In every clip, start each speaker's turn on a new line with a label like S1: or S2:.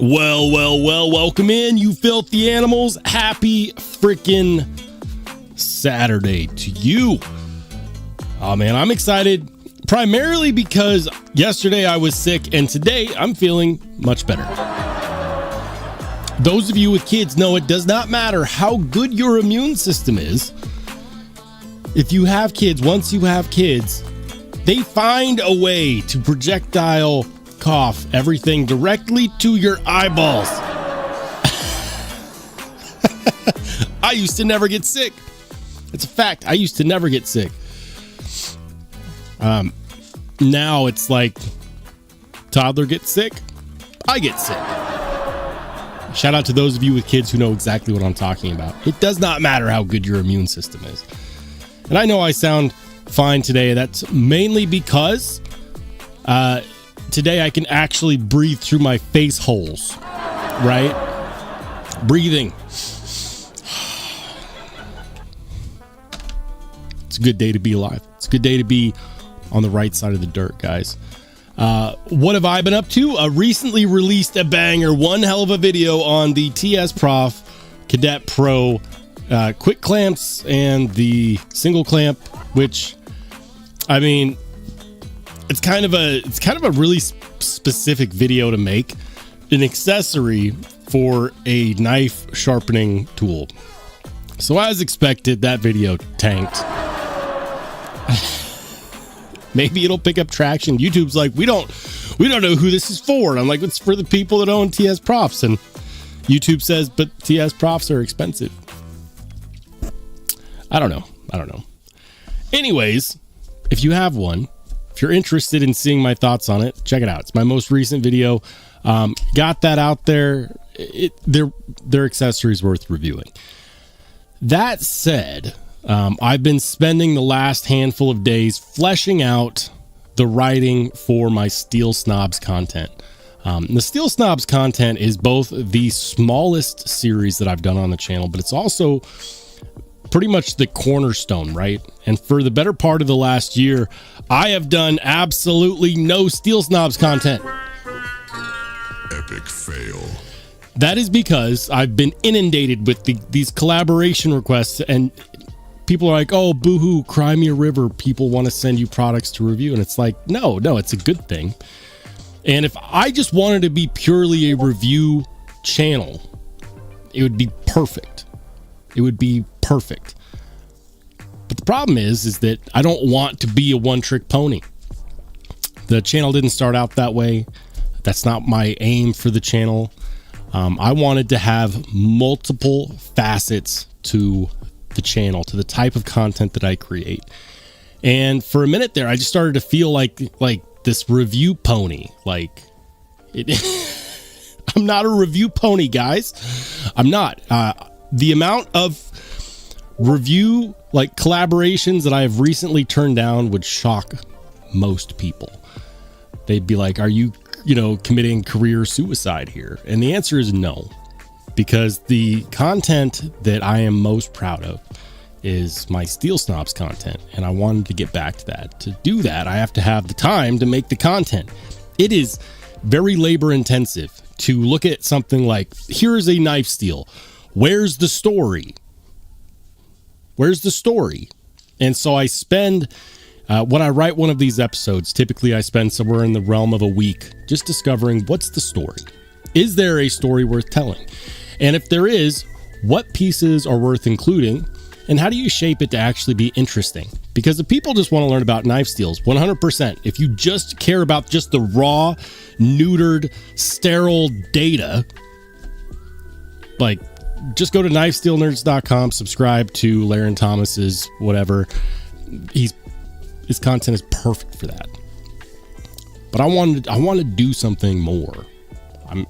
S1: Well, welcome in, you filthy animals. Happy freaking Saturday to you. Oh man, I'm excited primarily because yesterday I was sick and today I'm feeling much better. Those of you with kids know it does not matter how good your immune system is. If you have kids, once you have kids, they find a way to projectile cough everything directly to your eyeballs. I used to never get sick. It's a fact. I used to never get sick. Now it's like toddler gets sick, I get sick. Shout out to those of you with kids who know exactly what I'm talking about. It does not matter how good your immune system is. And I know I sound fine today. That's mainly because today I can actually breathe through my face holes, right? Breathing. It's a good day to be alive. It's a good day to be on the right side of the dirt, guys. What have I been up to? Recently released a banger, one hell of a video on the TS Prof Cadet Pro quick clamps and the single clamp, which, I mean, it's kind of a really specific video to make, an accessory for a knife sharpening tool. So as expected, that video tanked. Maybe it'll pick up traction. YouTube's like, we don't know who this is for. And I'm like, it's for the people that own TS Profs. And YouTube says, but TS Profs are expensive. I don't know. Anyways, if you have one, if you're interested in seeing my thoughts on it, check it out. It's my most recent video. Got that out there. They're accessories worth reviewing. That said, I've been spending the last handful of days fleshing out the writing for my Steel Snobs content. The Steel Snobs content is both the smallest series that I've done on the channel, but it's also pretty much the cornerstone, right? And for the better part of the last year, I have done absolutely no Steel Snobs content.
S2: Epic fail.
S1: That is because I've been inundated with these collaboration requests, and people are like, oh, boohoo, cry me a river. People want to send you products to review. And it's like, no, it's a good thing. And if I just wanted to be purely a review channel, it would be perfect. It would be perfect. But the problem is that I don't want to be a one-trick pony. The channel didn't start out that way. That's not my aim for the channel. I wanted to have multiple facets to the channel, to the type of content that I create. And for a minute there, I just started to feel like this review pony. Like I'm not a review pony, guys. I'm not. The amount of review collaborations that I have recently turned down would shock most people. They'd be like, are you committing career suicide here? And the answer is no, because the content that I am most proud of is my Steel Snobs content, and I wanted to get back to that. To do that, I have to have the time to make the content. It is very labor intensive to look at something like, here is a knife steel. Where's the story? Where's the story? And so I spend, when I write one of these episodes, typically I spend somewhere in the realm of a week just discovering what's the story. Is there a story worth telling? And if there is, what pieces are worth including? And how do you shape it to actually be interesting? Because if people just want to learn about knife steels, 100%, if you just care about just the raw, neutered, sterile data, just go to knifesteelnerds.com, subscribe to Laren Thomas's whatever. His content is perfect for that. But I want to do something more. I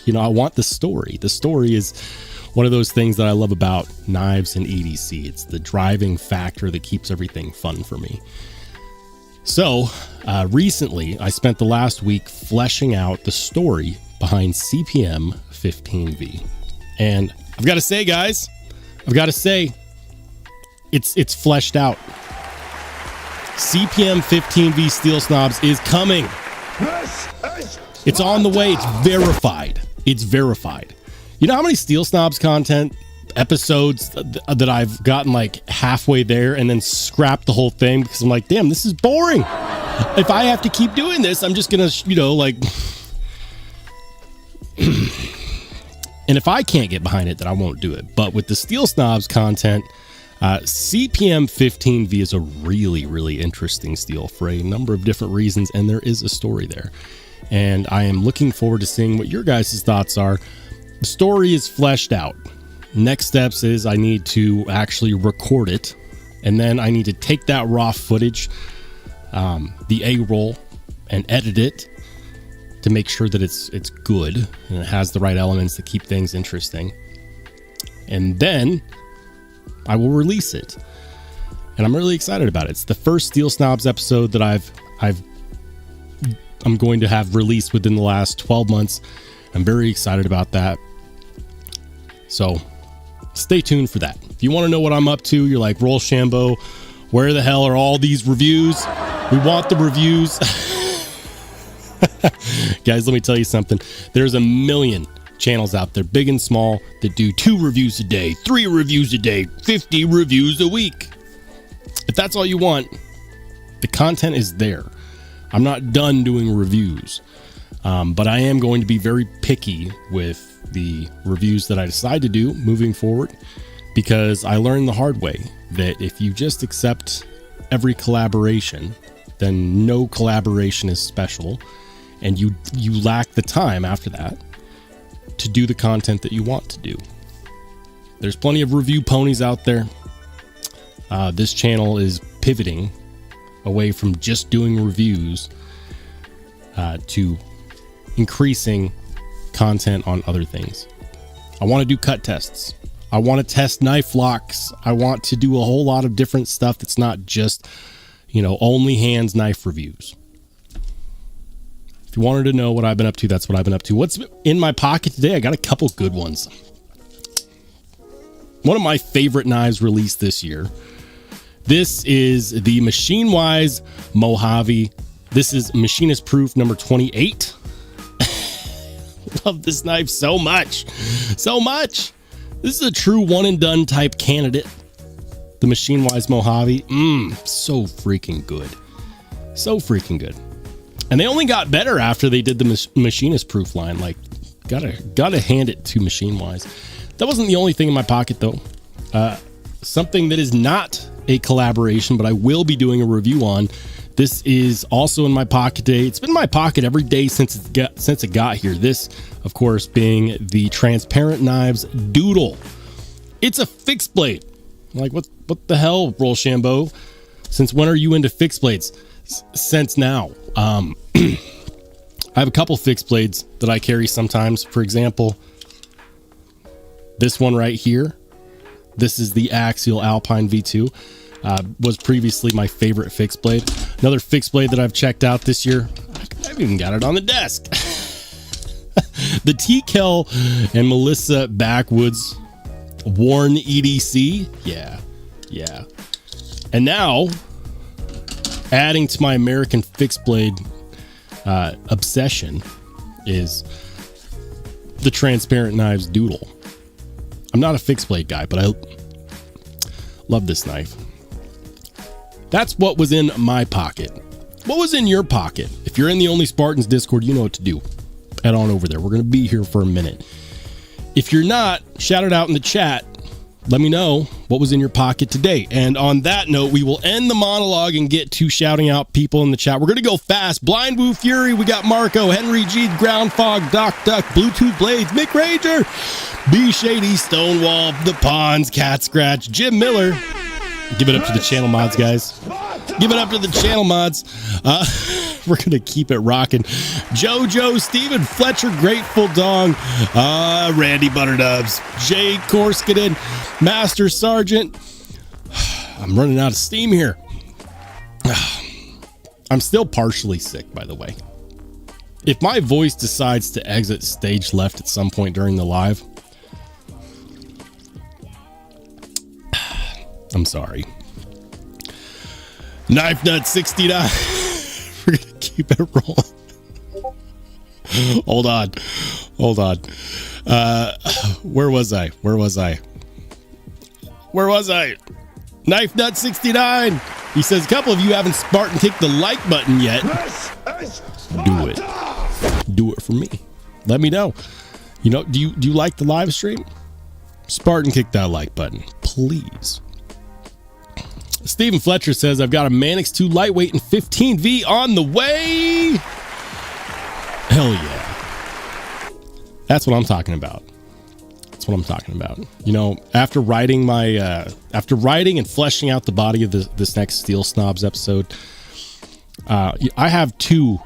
S1: want the story. The story is one of those things that I love about knives and EDC. It's the driving factor that keeps everything fun for me. So recently, I spent the last week fleshing out the story behind CPM 15V. And I've got to say, guys, it's fleshed out. CPM 15V Steel Snobs is coming. It's on the way. It's verified. It's verified. You know how many Steel Snobs content episodes that I've gotten like halfway there and then scrapped the whole thing because I'm like, damn, this is boring. If I have to keep doing this, I'm just gonna, you know, like, and if I can't get behind it, then I won't do it. But with the Steel Snobs content, CPM 15V is a really, really interesting steel for a number of different reasons, and there is a story there. And I am looking forward to seeing what your guys' thoughts are. The story is fleshed out. Next steps is I need to actually record it, and then I need to take that raw footage, the A-roll, and edit it to make sure that it's good and it has the right elements to keep things interesting. And then I will release it, and I'm really excited about it. It's the first Steel Snobs episode that I'm going to have released within the last 12 months. I'm very excited about that. So stay tuned for that. If you want to know what I'm up to, you're like, Rollshambo, where the hell are all these reviews? We want the reviews. Guys, let me tell you something. There's a million channels out there, big and small, that do 2 reviews a day, 3 reviews a day, 50 reviews a week. If that's all you want, the content is there. I'm not done doing reviews, but I am going to be very picky with the reviews that I decide to do moving forward, because I learned the hard way that if you just accept every collaboration, then no collaboration is special, and you lack the time after that to do the content that you want to do. There's plenty of review ponies out there. This channel is pivoting away from just doing reviews to increasing content on other things. I want to do cut tests. I want to test knife locks. I want to do a whole lot of different stuff that's not just, you know, only hands knife reviews. If you wanted to know what I've been up to, that's what I've been up to. What's in my pocket today? I got a couple good ones. One of my favorite knives released this year. This is the Machine Wise Mojave. This is machinist proof number 28. Love this knife so much. So much. This is a true one and done type candidate. The Machine Wise Mojave. So freaking good. So freaking good. And they only got better after they did the machinist proof line. Like, gotta hand it to Machine Wise. That wasn't the only thing in my pocket though. Something that is not a collaboration, but I will be doing a review on. This is also in my pocket today. It's been in my pocket every day since it got here. This, of course, being the Transparent Knives Doodle. It's a fixed blade. I'm like, what the hell, Rollshambo? Since when are you into fixed blades? Since now. I have a couple fixed blades that I carry sometimes. For example, this one right here. This is the Axial Alpine V2. Was previously my favorite fixed blade. Another fixed blade that I've checked out this year. I've even got it on the desk. The T-Kel and Melissa Backwoods Worn EDC. Yeah. And now, adding to my American fixed blade obsession is the Transparent Knives Doodle. I'm not a fixed blade guy, but I love this knife. That's what was in my pocket. What was in your pocket? If you're in the Only Spartans Discord, you know what to do. Head on over there. We're going to be here for a minute. If you're not, shout it out in the chat. Let me know what was in your pocket today. And on that note, we will end the monologue and get to shouting out people in the chat. We're going to go fast. Blind Woo Fury, we got Marco, Henry G, Ground Fog, Doc Duck, Bluetooth Blades, Mick Rager, B Shady, Stonewall, The Pawns, Cat Scratch, Jim Miller. Give it up to the channel mods, guys. Give it up to the channel mods. We're going to keep it rocking. JoJo, Steven Fletcher, Grateful Dong, Randy Butterdubs, Jay Korskinen, Master Sergeant. I'm running out of steam here. I'm still partially sick, by the way. If my voice decides to exit stage left at some point during the live, I'm sorry. Knife Nut 69. We're gonna keep it rolling. Hold on. Hold on. Where was I? Knife Nut 69. He says, a couple of you haven't Spartan kicked the like button yet. Do it. Do it for me. Let me know. You know, do you like the live stream? Spartan kick that like button, please. Stephen Fletcher says, I've got a Manix 2 lightweight and 15V on the way. Hell yeah. That's what I'm talking about. You know, after writing and fleshing out the body of this next Steel Snobs episode, I have two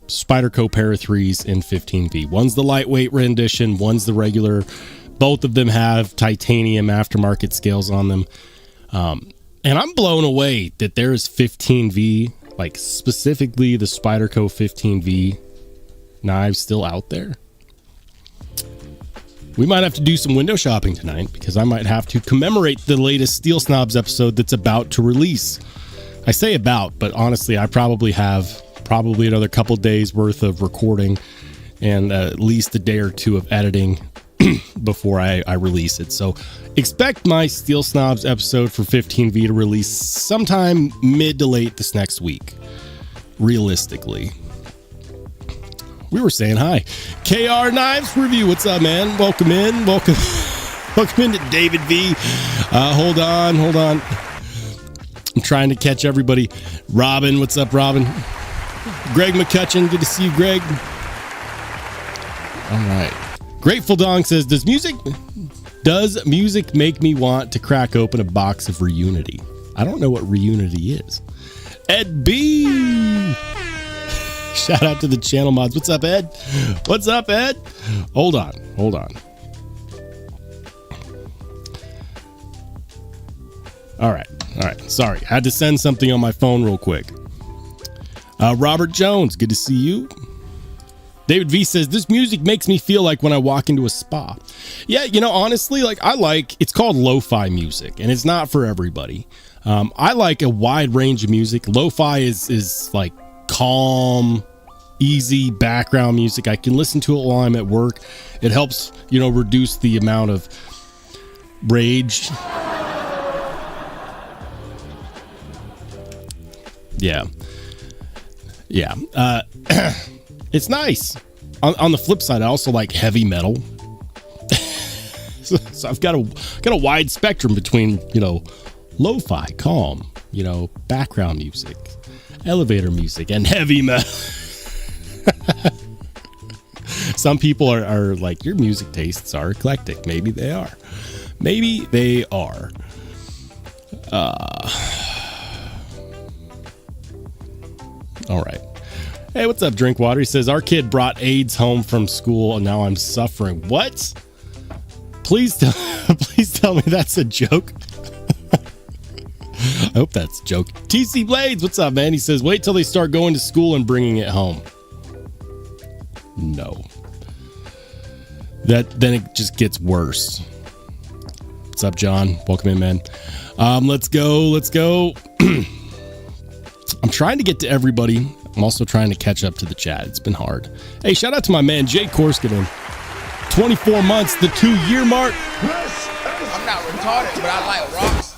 S1: Spyderco Para 3s in 15V. One's the lightweight rendition, one's the regular. Both of them have titanium aftermarket scales on them. And I'm blown away that there's 15V, like specifically the Spyderco 15V knives still out there. We might have to do some window shopping tonight because I might have to commemorate the latest Steel Snobs episode that's about to release. I say about, but honestly, I probably have another couple days worth of recording and at least a day or two of editing before I release it. So expect my Steel Snobs episode for 15V to release sometime mid to late this next week, realistically. We were saying hi. KR Knives Review. What's up, man? Welcome in. Welcome into David V. Hold on. I'm trying to catch everybody. Robin, what's up, Robin? Greg McCutcheon. Good to see you, Greg. All right. Grateful Dong says, Does music make me want to crack open a box of Reunity? I don't know what Reunity is. Ed B. Shout out to the channel mods. What's up, Ed? Hold on. All right. Sorry. I had to send something on my phone real quick. Robert Jones, good to see you. David V says, this music makes me feel like when I walk into a spa. Yeah, you know, honestly, it's called lo-fi music, and it's not for everybody. I like a wide range of music. Lo-fi is like calm, easy background music. I can listen to it while I'm at work. It helps, reduce the amount of rage. Yeah. It's nice. On the flip side, I also like heavy metal. so I've got a wide spectrum between, lo-fi, calm, background music, elevator music, and heavy metal. Some people are like, your music tastes are eclectic. Maybe they are. All right. Hey, what's up, Drinkwater? He says, our kid brought AIDS home from school and now I'm suffering. What? Please tell me that's a joke. I hope that's a joke. TC Blades, what's up, man? He says, wait till they start going to school and bringing it home. No. Then it just gets worse. What's up, John? Welcome in, man. Let's go. I'm trying to get to everybody. I'm also trying to catch up to the chat. It's been hard. Hey, shout out to my man, Jay Korskinen. 24 months, the 2-year mark.
S3: I'm not retarded, but I like rocks.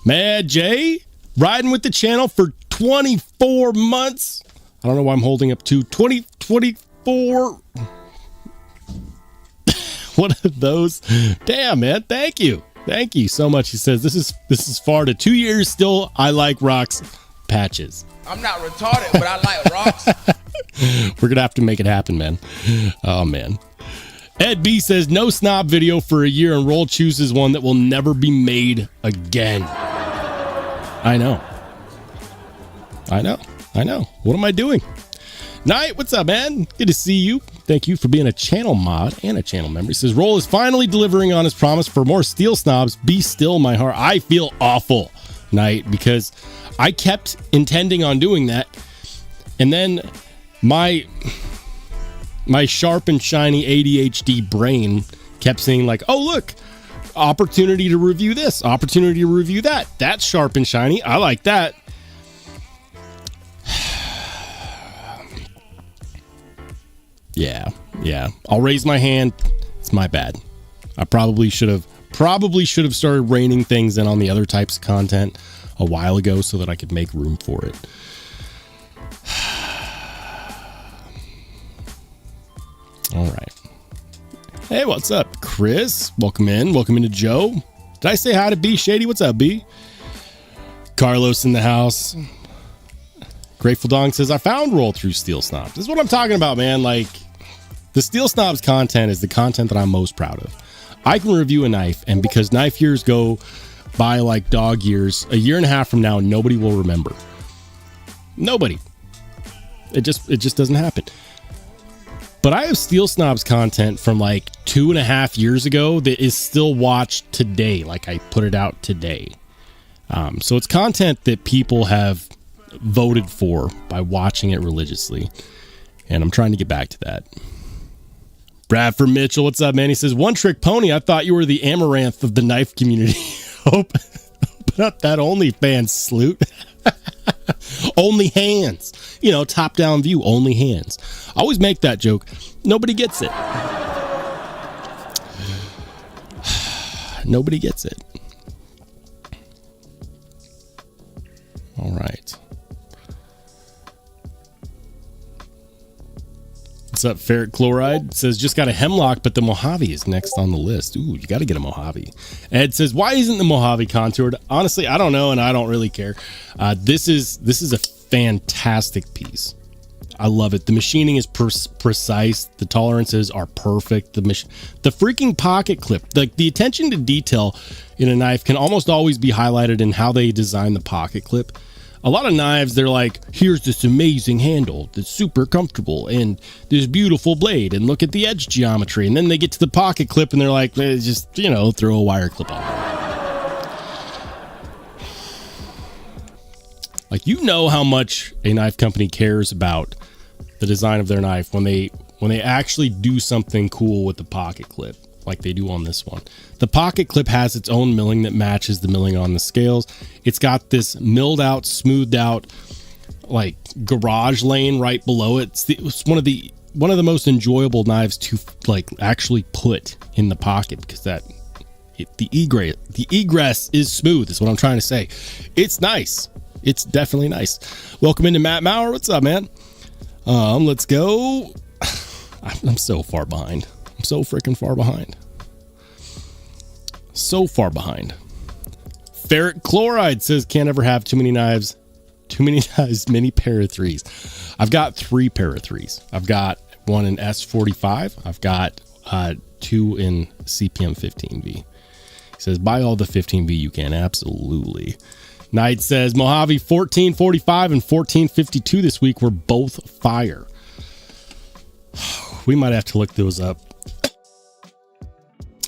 S1: Man, Jay, riding with the channel for 24 months. I don't know why I'm holding up to 2024. One of those. Damn, man. Thank you so much. He says, this is far to 2 years still. I like rocks. Patches.
S3: I'm not retarded, but I like rocks.
S1: We're gonna have to make it happen, man. Oh man. Ed B says, no snob video for a year, and Roll chooses one that will never be made again. I know. What am I doing? Night, what's up, man? Good to see you. Thank you for being a channel mod and a channel member. He says, Roll is finally delivering on his promise for more Steel Snobs. Be still, my heart. I feel awful, Night, because I kept intending on doing that, and then my sharp and shiny ADHD brain kept saying like, oh look, opportunity to review this, opportunity to review that. That's sharp and shiny. I like that. Yeah. Yeah, I'll raise my hand. It's my bad. I probably should have started reining things in on the other types of content a while ago so that I could make room for it. All right. Hey, what's up, Chris? Welcome into Joe. Did I say hi to B Shady? What's up, B? Carlos in the house. Grateful Dong says, I found Roll Through Steel Snobs. This is what I'm talking about, man. Like, the Steel Snobs content is the content that I'm most proud of. I can review a knife, and because knife years go by like dog years, a year and a half from now, nobody will remember. Nobody. It just doesn't happen. But I have Steel Snobs content from like 2.5 years ago that is still watched today. Like, I put it out today. So it's content that people have voted for by watching it religiously. And I'm trying to get back to that. Bradford Mitchell, what's up, man? He says, One Trick Pony, I thought you were the amaranth of the knife community. Open up that OnlyFans sloot. Only hands. You know, top-down view, only hands. I always make that joke. Nobody gets it. Nobody gets it. All right. What's up, Ferric Chloride? Says, just got a Hemlock, but the Mojave is next on the list. Ooh, you got to get a Mojave. Ed says, why isn't the Mojave contoured? Honestly, I don't know, and I don't really care. This is a fantastic piece. I love it. The machining is precise. The tolerances are perfect. The freaking pocket clip, like the attention to detail in a knife can almost always be highlighted in how they design the pocket clip. A lot of knives, they're like, here's this amazing handle that's super comfortable and this beautiful blade, and look at the edge geometry. And then they get to the pocket clip and they're like, just, you know, throw a wire clip on. Like, you know how much a knife company cares about the design of their knife when they actually do something cool with the pocket clip, like they do on this one. The pocket clip has its own milling that matches the milling on the scales. It's got this milled out, smoothed out, like garage lane right below it. It's one of the most enjoyable knives to like actually put in the pocket, because the egress is smooth is what I'm trying to say. It's nice. It's definitely nice. Welcome into Matt Maurer. What's up, man? Let's go. I'm so far behind. I'm so freaking far behind. So far behind. Ferric Chloride says, can't ever have too many knives. Too many knives, many pair of threes. I've got 3 pair of threes. I've got one in S45. I've got 2 in CPM 15V. He says, buy all the 15V you can. Absolutely. Knight says, Mojave 1445 and 1452 this week were both fire. We might have to look those up.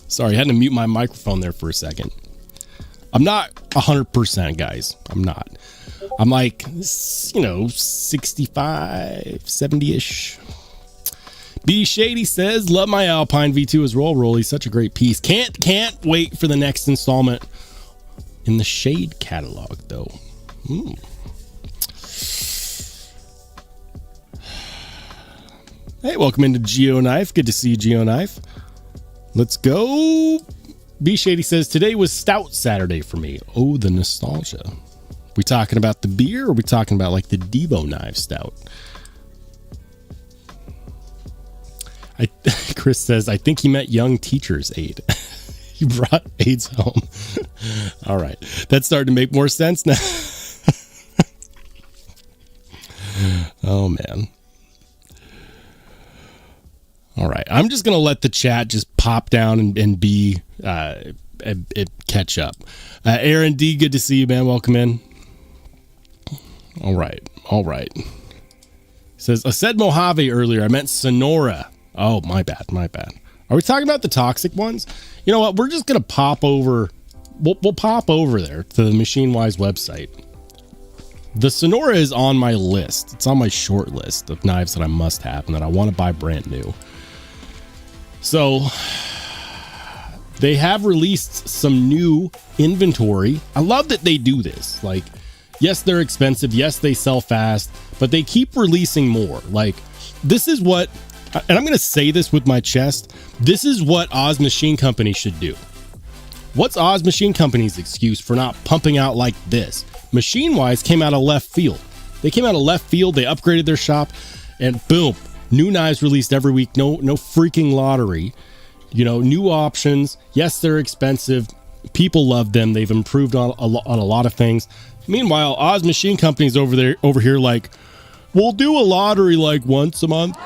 S1: Sorry, I had to mute my microphone there for a second. I'm not 100%, guys. I'm not. I'm like, 65, 70-ish. B Shady says, love my Alpine V2 as roll. He's such a great piece. Can't wait for the next installment in the Shade catalog, though. Hey, welcome into GeoKnife. Good to see you, GeoKnife. Let's go. B Shady says, today was Stout Saturday for me. Oh, the nostalgia. We talking about the beer, or are we talking about like the Devo knife stout? Chris says, I think he meant young teacher's aid. He brought AIDS home. All right. That's starting to make more sense now. Oh, man. All right. I'm just going to let the chat just pop down and be catch up. Aaron D, good to see you, man. Welcome in. All right. Says, I said Mojave earlier. I meant Sonora. Oh, my bad. Are we talking about the toxic ones? You know what? We're just going to pop over. We'll pop over there to the Machine Wise website. The Sonora is on my list. It's on my short list of knives that I must have and that I want to buy brand new. So they have released some new inventory. I love that they do this. Like, yes, they're expensive. Yes, they sell fast, but they keep releasing more. Like, this is what and I'm going to say this with my chest, this is what Oz Machine Company should do. What's Oz Machine Company's excuse for not pumping out like this? Machine Wise came out of left field. They came out of left field, they upgraded their shop, and boom, new knives released every week. No freaking lottery. You know, new options. Yes, they're expensive. People love them. They've improved on a lot of things. Meanwhile, Oz Machine Company's over here like, we'll do a lottery like once a month.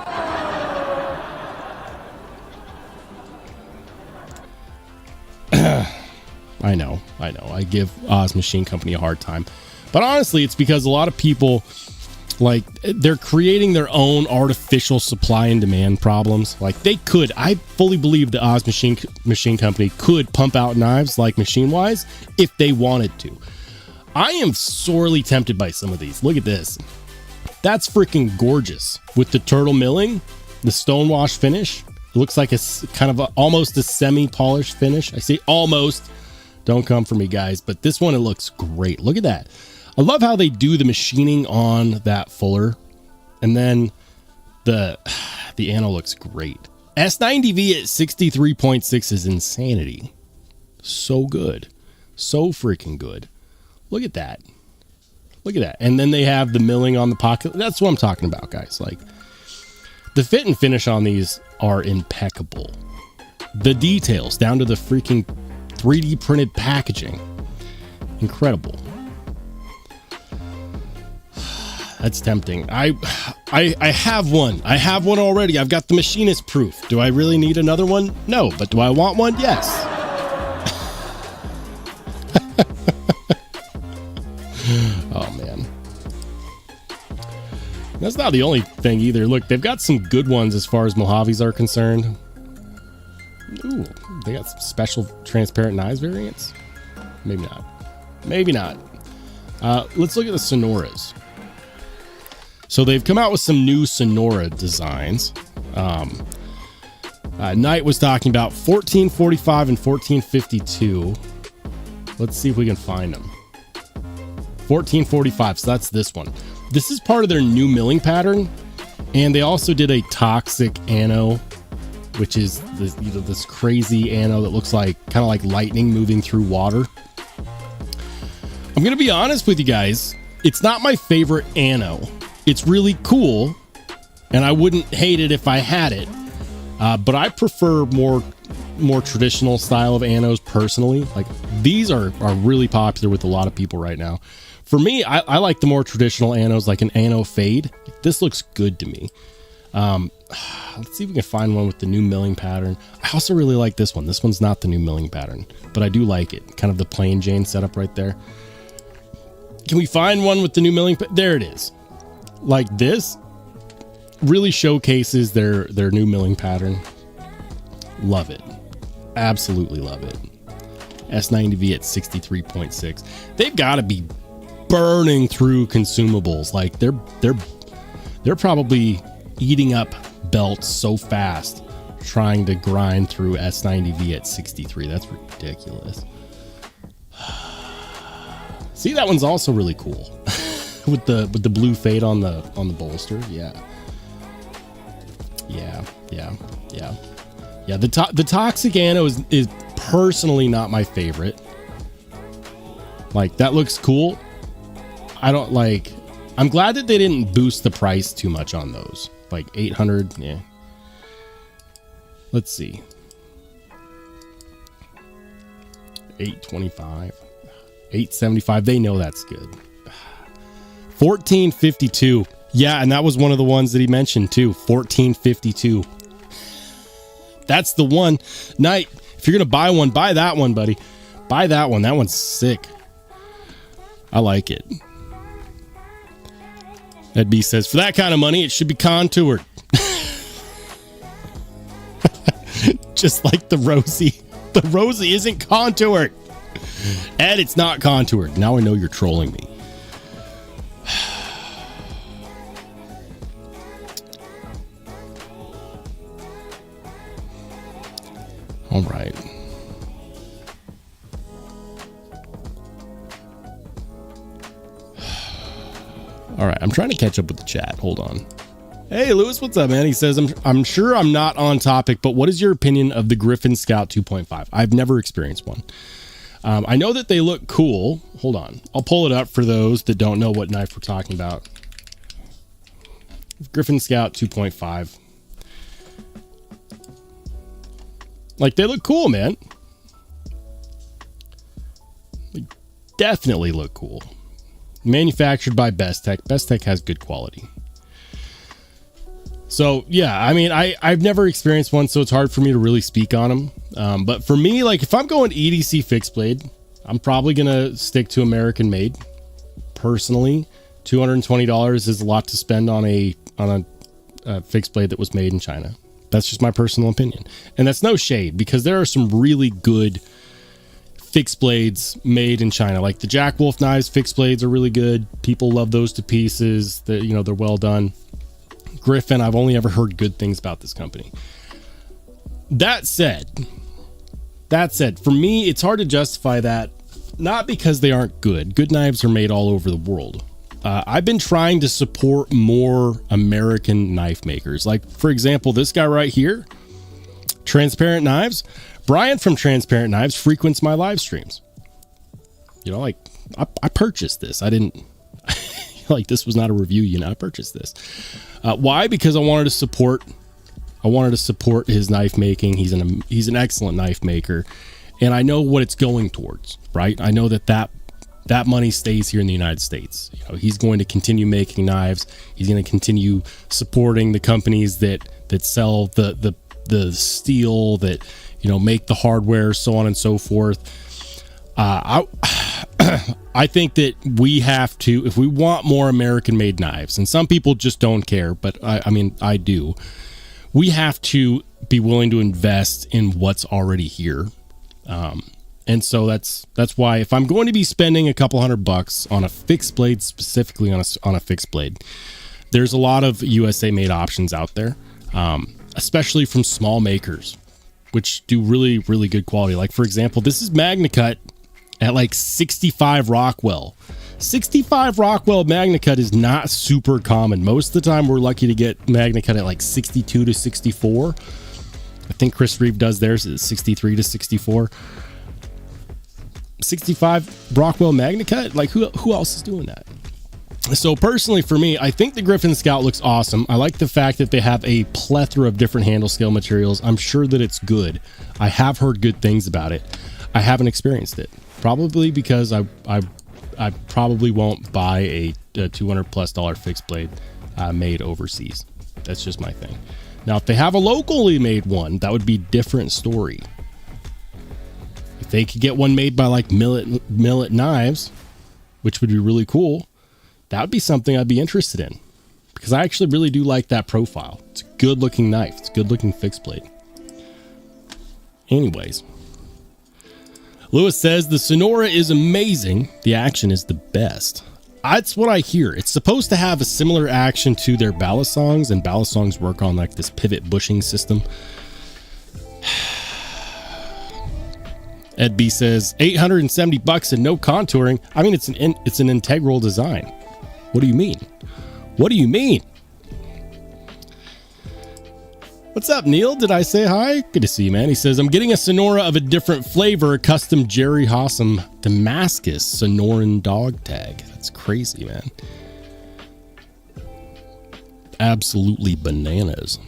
S1: I know. I give Oz Machine Company a hard time. But honestly, it's because a lot of people, like, they're creating their own artificial supply and demand problems. Like, they could, I fully believe the Oz Machine Company could pump out knives like Machine Wise if they wanted to. I am sorely tempted by some of these. Look at this. That's freaking gorgeous. With the turtle milling, the stonewash finish. It looks like a kind of almost a semi-polished finish. I say almost. Don't come for me, guys. But this one, it looks great. Look at that. I love how they do the machining on that fuller. And then the ano looks great. S90V at 63.6 is insanity. So good. So freaking good. Look at that. Look at that. And then they have the milling on the pocket. That's what I'm talking about, guys. Like, the fit and finish on these are impeccable. The details down to the freaking 3D printed packaging. Incredible. That's tempting. I have one. I have one already. I've got the machinist proof. Do I really need another one? No. But do I want one? Yes. Oh, man. That's not the only thing either. Look, they've got some good ones as far as Mojaves are concerned. Ooh, they got some special transparent knives variants. Maybe not. Maybe not. Let's look at the Sonoras. So they've come out with some new Sonora designs. Knight was talking about 1445 and 1452. Let's see if we can find them. 1445, so that's this one. This is part of their new milling pattern, and they also did a toxic ano, which is this crazy ano that looks like kind of like lightning moving through water. I'm gonna be honest with you guys, it's not my favorite ano. It's really cool, and I wouldn't hate it if I had it, but I prefer more traditional style of anos personally. Like, these are really popular with a lot of people right now. For me, I like the more traditional anos, like an ano fade. This looks good to me. Let's see if we can find one with the new milling pattern. I also really like this one. This one's not the new milling pattern, but I do like it. Kind of the plain Jane setup right there. Can we find one with the new milling? There it is. Like, this really showcases their new milling pattern. Love it. Absolutely love it. S90V at 63.6. They've got to be burning through consumables. Like, they're probably eating up belts so fast trying to grind through S90V at 63. That's ridiculous. See, that one's also really cool. with the blue fade on the bolster. Yeah. The toxic ano is personally not my favorite. Like, that looks cool. I don't like. I'm glad that they didn't boost the price too much on those. Like 800. Yeah. Let's see. 825. 875. They know that's good. 1452. Yeah, and that was one of the ones that he mentioned too. 1452. That's the one. Knight, if you're gonna buy one, buy that one, buddy. Buy that one. That one's sick. I like it. Ed B says, for that kind of money, it should be contoured. Just like the Rosie. The Rosie isn't contoured. Ed, it's not contoured. Now I know you're trolling me. All right. All right, I'm trying to catch up with the chat. Hold on. Hey, Lewis, what's up, man? He says, I'm sure I'm not on topic, but what is your opinion of the Griffin Scout 2.5? I've never experienced one. I know that they look cool. Hold on. I'll pull it up for those that don't know what knife we're talking about. Griffin Scout 2.5. Like, they look cool, man. They definitely look cool. Manufactured by Bestech. Bestech has good quality. So, yeah, I mean, I've never experienced one, so it's hard for me to really speak on them. But for me, like, if I'm going EDC fixed blade, I'm probably going to stick to American made. Personally, $220 is a lot to spend on a fixed blade that was made in China. That's just my personal opinion. And that's no shade, because there are some really good fixed blades made in China. Like the Jack Wolf knives, fixed blades are really good. People love those to pieces. They're well done. Griffin, I've only ever heard good things about this company. That said, for me, it's hard to justify that, not because they aren't good. Good knives are made all over the world. I've been trying to support more American knife makers. Like, for example, this guy right here, Transparent Knives. Brian from Transparent Knives frequents my live streams. Like, I purchased this. I didn't... like, this was not a review, I purchased this. Why? Because I wanted to support his knife making. He's an excellent knife maker, and I know what it's going towards, right? I know that money stays here in the United States. He's going to continue making knives. He's going to continue supporting the companies that sell the steel, that make the hardware, so on and so forth. I think that we have to, if we want more American-made knives, and some people just don't care, but I do. We have to be willing to invest in what's already here, and so that's why if I'm going to be spending a couple $100 on a fixed blade, specifically on a fixed blade, there's a lot of USA-made options out there, especially from small makers, which do really, really good quality. Like, for example, this is MagnaCut at like 65 Rockwell. 65 Rockwell MagnaCut is not super common. Most of the time, we're lucky to get MagnaCut at like 62 to 64. I think Chris Reeve does theirs at 63 to 64. 65 Rockwell MagnaCut? Like, who else is doing that? So personally, for me, I think the Griffin Scout looks awesome. I like the fact that they have a plethora of different handle scale materials. I'm sure that it's good. I have heard good things about it. I haven't experienced it. Probably because I probably won't buy a $200+ fixed blade made overseas. That's just my thing. Now, if they have a locally made one, that would be a different story. If they could get one made by like Millet Knives, which would be really cool, that would be something I'd be interested in, because I actually really do like that profile. It's a good looking knife. It's a good looking fixed blade. Anyways, Lewis says the Sonora is amazing. The action is the best. That's what I hear. It's supposed to have a similar action to their Balisongs, and Balisongs work on like this pivot bushing system. Ed B says $870 and no contouring. I mean, it's an integral design. What do you mean? What do you mean? What's up, Neil? Did I say hi? Good to see you, man. He says, I'm getting a Sonora of a different flavor, a custom Jerry Hossam Damascus Sonoran dog tag. That's crazy, man. Absolutely bananas.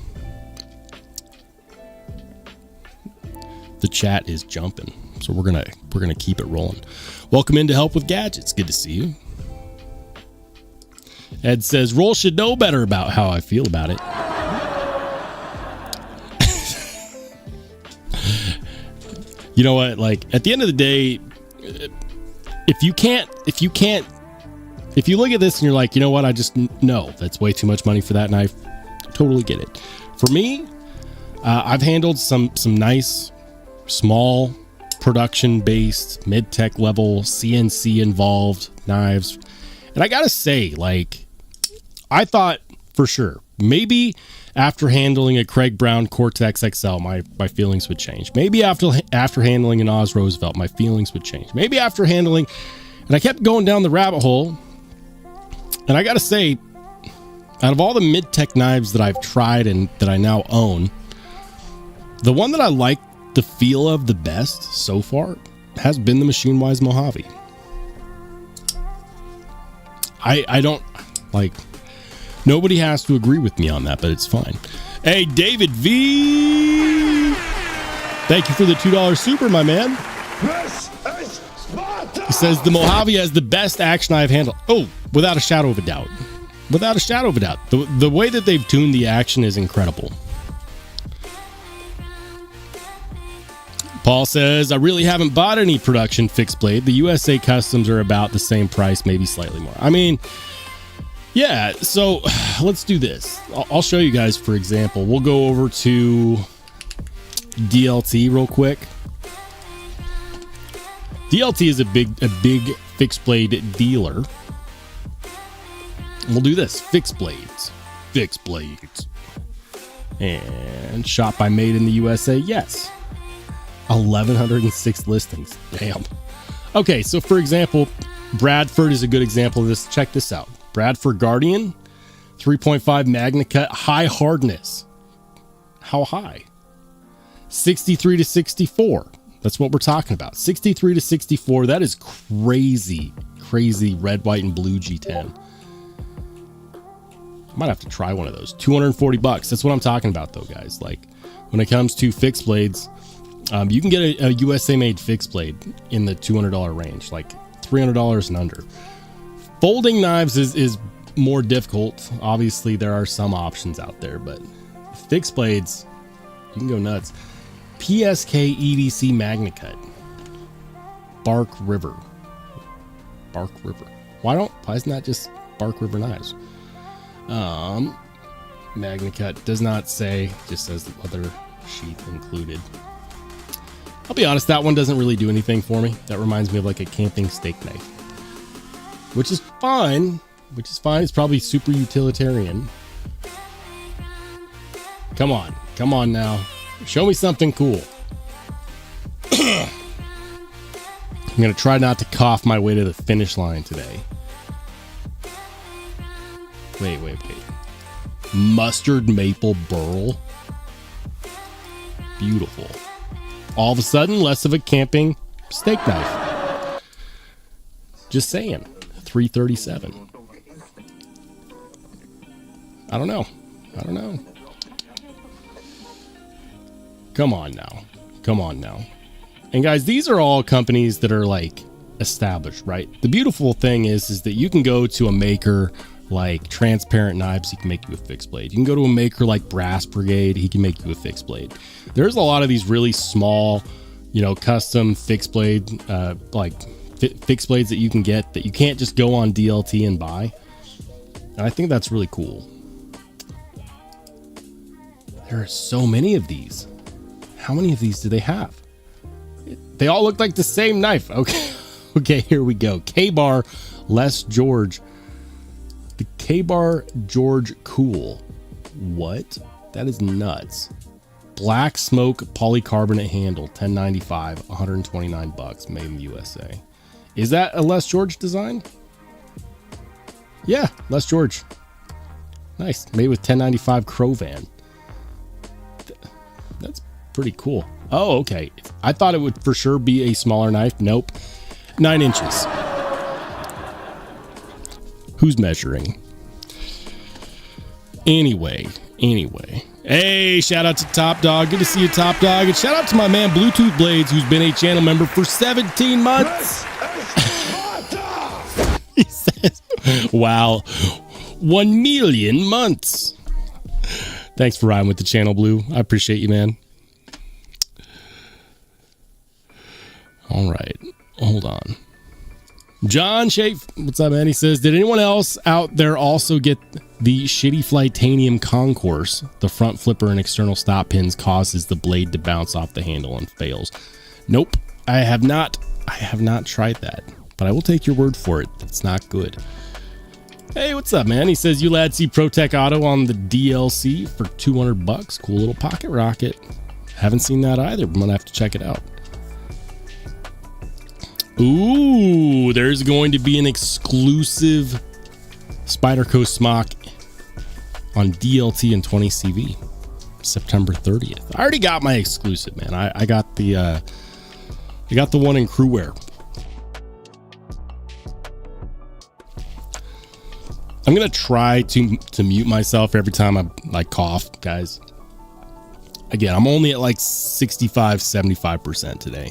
S1: The chat is jumping, so we're gonna keep it rolling. Welcome in to Help with Gadgets. Good to see you. Ed says, Roll should know better about how I feel about it. You know what? Like, at the end of the day, if you look at this and you're like, you know what? No, that's way too much money for that knife. Totally get it. For me, I've handled some nice, small, production-based, mid-tech level, CNC involved knives. And I gotta say, like, I thought for sure, maybe after handling a Craig Brown Cortex XL, my feelings would change. Maybe after handling an Oz Roosevelt, my feelings would change. Maybe after handling, and I kept going down the rabbit hole, and I gotta say, Out of all the mid-tech knives that I've tried and that I now own, the one that I like the feel of the best so far has been the Machine Wise Mojave. I don't like, nobody has to agree with me on that, but it's fine. Hey, David V, thank you for the $2 super, my man. He says the Mojave has the best action I've handled. Oh, without a shadow of a doubt. Without a shadow of a doubt. The way that they've tuned the action is incredible. Paul says, I really haven't bought any production fixed blade. The USA customs are about the same price, maybe slightly more. I mean, yeah, so let's do this. I'll show you guys, for example. We'll go over to DLT real quick. DLT is a big fixed blade dealer. We'll do this. Fixed blades. Fixed blades. And shop by Made in the USA. Yes. 1,106 listings. Damn. Okay, so for example, Bradford is a good example of this. Check this out. Bradford Guardian, 3.5 Magna Cut, high hardness. How high? 63 to 64. That's what we're talking about. 63 to 64. That is crazy, crazy red, white, and blue G10. I might have to try one of those. $240. That's what I'm talking about, though, guys. Like, when it comes to fixed blades, you can get a USA made fixed blade in the $200 range, like $300 and under. Folding knives is more difficult. Obviously, there are some options out there, but fixed blades, you can go nuts. PSK EDC Magna Cut. Bark River. Bark River. Why isn't that just Bark River knives? Magna Cut does not say, just says the leather sheath included. I'll be honest, that one doesn't really do anything for me. That reminds me of like a camping steak knife, which is fine. It's probably super utilitarian. Come on now. Show me something cool. I'm going to try not to cough my way to the finish line today. Wait. Mustard maple burl. Beautiful. All of a sudden, less of a camping steak knife. Just saying. $337. I don't know. Come on now. And guys, these are all companies that are like established, right? The beautiful thing is that you can go to a maker like Transparent Knives, he can make you a fixed blade. You can go to a maker like Brass Brigade, he can make you a fixed blade. There's a lot of these really small, custom fixed blade, fixed blades that you can get that you can't just go on DLT and buy. And I think that's really cool. There are so many of these. How many of these do they have? They all look like the same knife. Okay, here we go. K-Bar Les George. The K-Bar George Cool. What? That is nuts. Black Smoke polycarbonate handle, $10.95, $129, made in the USA. Is that a Les George design? Yeah, Les George. Nice. Made with $10.95 Crovan. That's pretty cool. Oh, okay. I thought it would for sure be a smaller knife. Nope. 9 inches. Who's measuring? Anyway. Hey, shout out to Top Dog. Good to see you, Top Dog. And shout out to my man Bluetooth Blades, who's been a channel member for 17 months. He says, wow, 1 million months. Thanks for riding with the channel, Blue. I appreciate you, man. All right. Hold on. John Schaaf, what's up, man? He says, did anyone else out there also get the shitty Flightanium Concourse? The front flipper and external stop pins causes the blade to bounce off the handle and fails. Nope, I have not tried that, but I will take your word for it. It's not good. Hey, what's up, man? He says, you lads see ProTech Auto on the DLC for $200. Cool little pocket rocket. Haven't seen that either. I'm gonna have to check it out. Ooh, there's going to be an exclusive Spyderco smock on DLT and 20 CV, September 30th. I already got my exclusive, man. I got the one in crewwear. I'm gonna try to mute myself every time I cough, guys. Again, I'm only at like 65-75% today.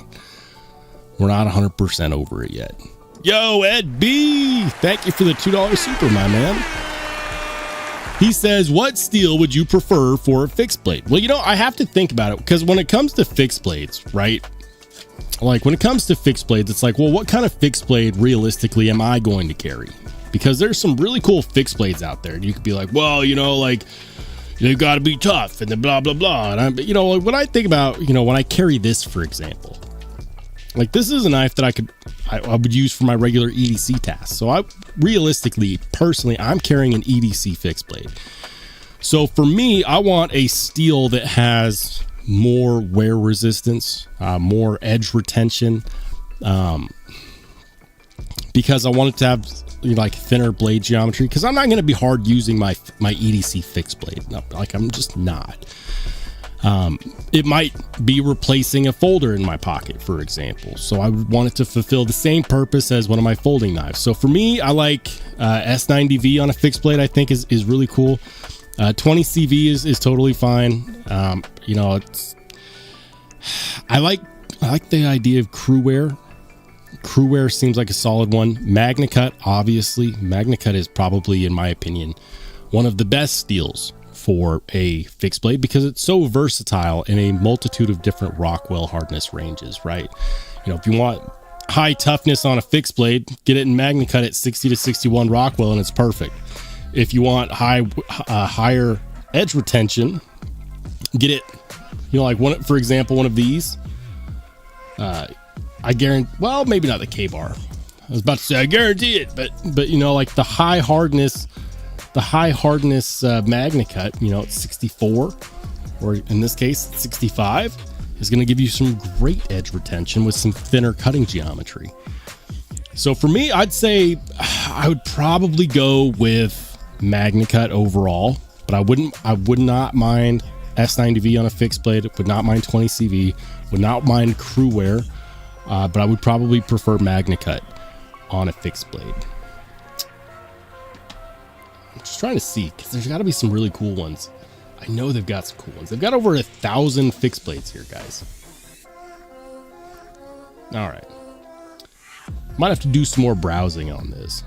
S1: We're not 100% over it yet. Yo, Ed B, thank you for the $2 super, my man. He says, what steel would you prefer for a fixed blade? Well, you know, I have to think about it, because when it comes to fixed blades, right? Like when it comes to fixed blades, it's like, well, what kind of fixed blade realistically am I going to carry? Because there's some really cool fixed blades out there. And you could be like, well, you know, like they've got to be tough and then blah, blah, blah. And I'm, you know, when I think about, you know, when I carry this, for example, like this is a knife that I would use for my regular EDC tasks. So I realistically, personally, I'm carrying an EDC fixed blade. So for me, I want a steel that has more wear resistance, more edge retention, because I want it to have, you know, like thinner blade geometry, because I'm not going to be hard using my EDC fixed blade. No, like I'm just not. It might be replacing a folder in my pocket, for example. So I would want it to fulfill the same purpose as one of my folding knives. So for me, I like S90V on a fixed blade. I think is really cool. 20 CV is totally fine. You know, I like the idea of crewwear. Crewwear seems like a solid one. MagnaCut, obviously. MagnaCut is probably, in my opinion, one of the best steels for a fixed blade, because it's so versatile in a multitude of different Rockwell hardness ranges, right? You know, if you want high toughness on a fixed blade, get it in MagnaCut at 60 to 61 Rockwell and it's perfect. If you want higher edge retention, get it, you know, like one, for example, one of these. I guarantee, well, maybe not the K-bar. I was about to say I guarantee it, but you know, like the high hardness MagnaCut, you know, it's 64, or in this case 65, is going to give you some great edge retention with some thinner cutting geometry. So for me, I'd say I would probably go with MagnaCut overall, but I would not mind S90V on a fixed blade, would not mind 20 CV, would not mind crewwear, but I would probably prefer MagnaCut on a fixed blade. I'm just trying to see, because there's got to be some really cool ones. I know they've got some cool ones. They've got over 1,000 fixed blades here, guys. All right. Might have to do some more browsing on this.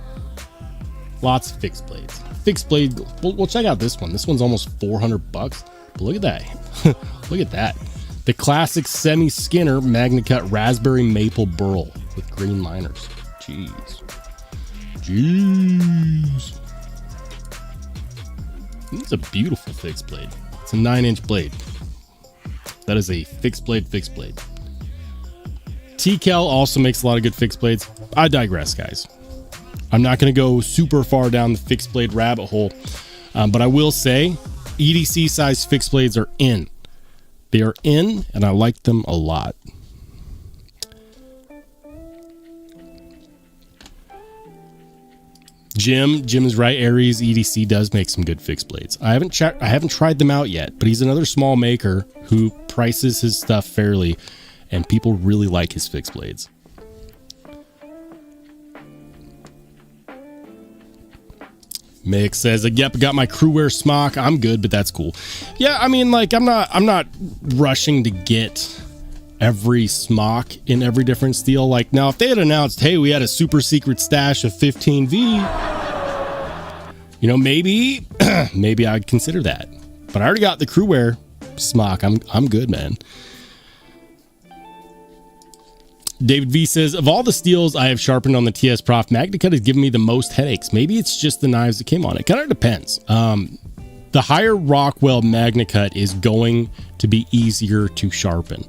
S1: Lots of fixed blades. Fixed blade. We'll check out this one. This one's almost $400. But look at that. Look at that. The classic semi-Skinner MagnaCut Raspberry Maple Burl with green liners. Jeez. It's a beautiful fixed blade. It's a 9-inch blade. That is a fixed blade. TCal also makes a lot of good fixed blades. I digress, guys. I'm not going to go super far down the fixed blade rabbit hole, but I will say EDC size fixed blades are in. They are in, and I like them a lot. Jim is right. Aries EDC does make some good fixed blades. I haven't tried them out yet, but he's another small maker who prices his stuff fairly, and people really like his fixed blades. Mick says, yep, got my crewwear smock. I'm good, but that's cool. Yeah, I mean, like, I'm not rushing to get every smock in every different steel. Like, now, if they had announced, hey, we had a super secret stash of 15V, you know, maybe I'd consider that. But I already got the crewwear smock. I'm good, man. David V says, of all the steels I have sharpened on the TS Prof, MagnaCut has given me the most headaches. Maybe it's just the knives that came on it. Kind of depends. The higher Rockwell MagnaCut is going to be easier to sharpen.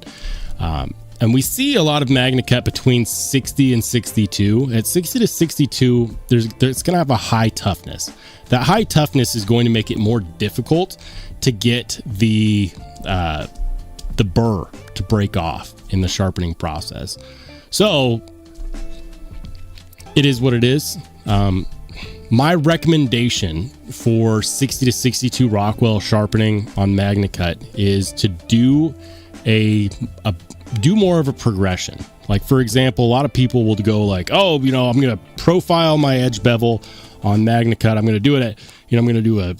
S1: And we see a lot of MagnaCut between 60 and 62. At 60 to 62, it's going to have a high toughness. That high toughness is going to make it more difficult to get the burr to break off in the sharpening process. So it is what it is. My recommendation for 60 to 62 Rockwell sharpening on MagnaCut is to do do more of a progression. Like, for example, a lot of people will go like, oh, I'm going to profile my edge bevel on MagnaCut. I'm going to do it at, I'm going to do a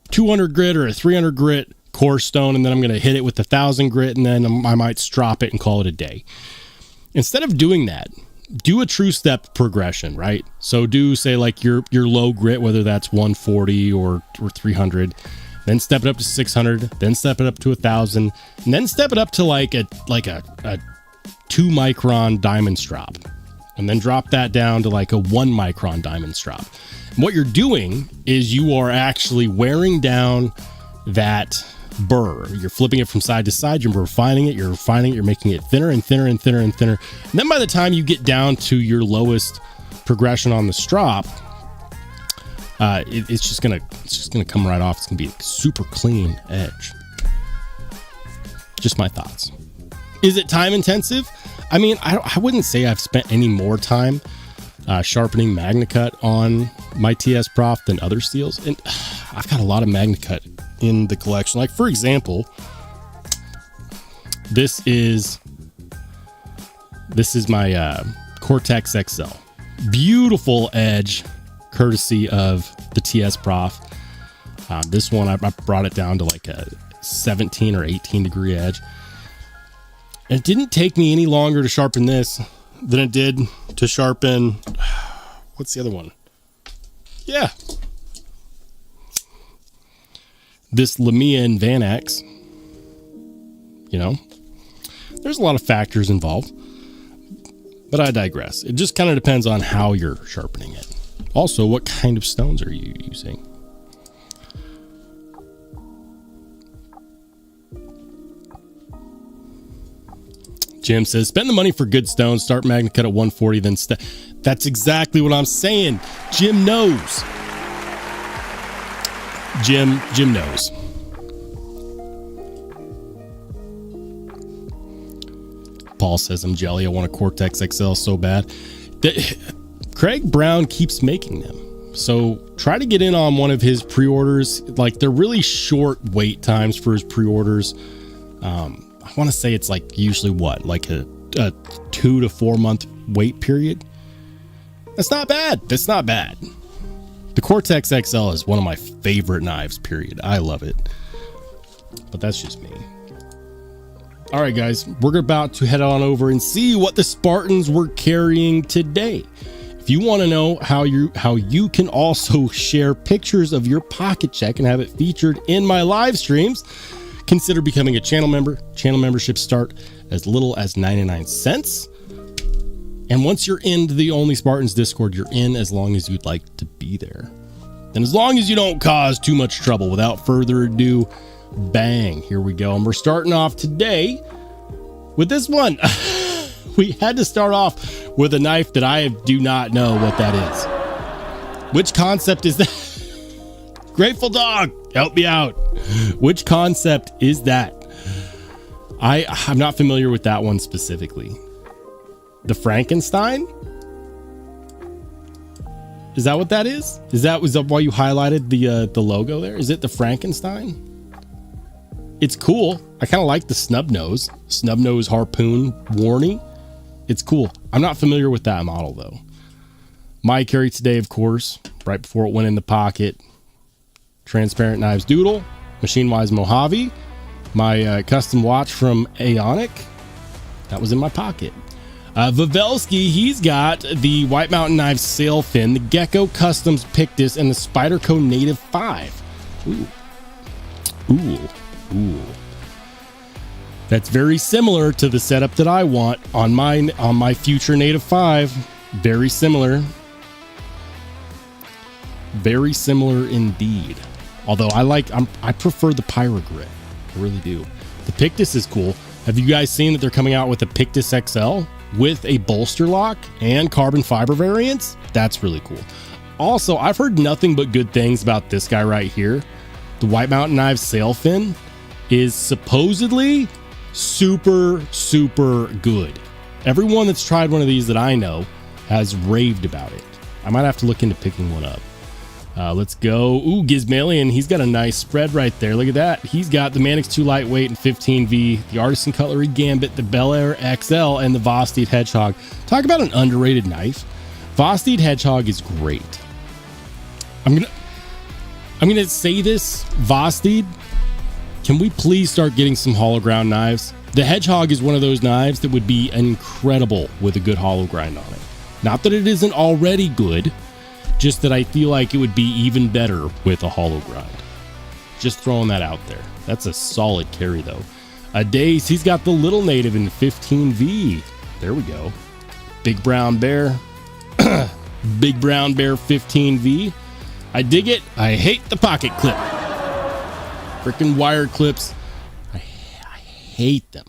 S1: 200 grit or a 300 grit core stone, and then I'm going to hit it with 1,000 grit, and then I might strop it and call it a day. Instead of doing that, do a true step progression, right? So do, say, like your low grit, whether that's 140 or 300, then step it up to 600, then step it up to 1,000, and then step it up to like a 2 micron diamond strop, and then drop that down to like a 1 micron diamond strop. And what you're doing is you are actually wearing down that burr. You're flipping it from side to side, you're refining it, you're making it thinner and thinner and thinner and thinner. And then by the time you get down to your lowest progression on the strop, it's just gonna come right off. It's gonna be a super clean edge. Just my thoughts. Is it time intensive? I mean, I wouldn't say I've spent any more time sharpening MagnaCut on my TS Prof than other steels, and I've got a lot of MagnaCut in the collection. Like, for example, this is my Cortex XL. Beautiful edge, courtesy of the TS Prof. This one, I brought it down to like a 17 or 18 degree edge. And it didn't take me any longer to sharpen this than it did to sharpen, what's the other one? Yeah, this Lamia and Van X. There's a lot of factors involved, but I digress. It just kind of depends on how you're sharpening it. Also, what kind of stones are you using? Jim says, spend the money for good stones, start MagnaCut at 140, then that's exactly what I'm saying. Jim knows. Jim knows. Paul says, I'm jelly. I want a Cortex XL so bad. Craig Brown keeps making them. So try to get in on one of his pre-orders. Like, they're really short wait times for his pre-orders. I want to say it's like usually like a 2 to 4 month wait period. That's not bad. That's not bad. The Cortex XL is one of my favorite knives, period. I love it. But that's just me. All right, guys, we're about to head on over and see what the Spartans were carrying today. If you want to know how you can also share pictures of your pocket check and have it featured in my live streams, consider becoming a channel member. Channel memberships start as little as 99 cents. And once you're into the Only Spartans Discord, you're in as long as you'd like to be there. And as long as you don't cause too much trouble. Without further ado, bang, here we go. And we're starting off today with this one. We had to start off with a knife that I do not know what that is. Which concept is that? Grateful Dog, help me out. Which concept is that? I'm not familiar with that one specifically. The Frankenstein? Is that what that is? Was that why you highlighted the logo there? Is it the Frankenstein? It's cool. I kind of like the snub nose harpoon warning. It's cool. I'm not familiar with that model though. My carry today, of course, right before it went in the pocket, Transparent Knives Doodle, Machine Wise Mojave, my custom watch from Aonic, that was in my pocket. Vavelski, he's got the White Mountain Knives sail fin, the Gecko Customs Pictus, and the Spyderco Native 5. Ooh. That's very similar to the setup that I want on my future Native 5. Very similar. Very similar indeed. Although I prefer the Pyro Grit. I really do. The Pictus is cool. Have you guys seen that they're coming out with a Pictus XL with a bolster lock and carbon fiber variants? That's really cool. Also, I've heard nothing but good things about this guy right here. The White Mountain Knives sail fin is supposedly super good. Everyone that's tried one of these that I know has raved about it. I might have to look into picking one up. Let's go. Ooh, Gizmalion. He's got a nice spread right there. Look at that. He's got the Manix 2 Lightweight and 15V, the Artisan Cutlery Gambit, the Bel Air XL, and the Vosteed Hedgehog. Talk about an underrated knife. Vosteed Hedgehog is great. I'm gonna say this, Vosteed, can we please start getting some hollow ground knives? The Hedgehog is one of those knives that would be incredible with a good hollow grind on it. Not that it isn't already good, just that I feel like it would be even better with a hollow grind. Just throwing that out there. That's a solid carry though. Daze, he's got the Little Native in 15V. There we go. Big Brown Bear. Big Brown Bear 15V. I dig it. I hate the pocket clip. Freaking wire clips. I hate them.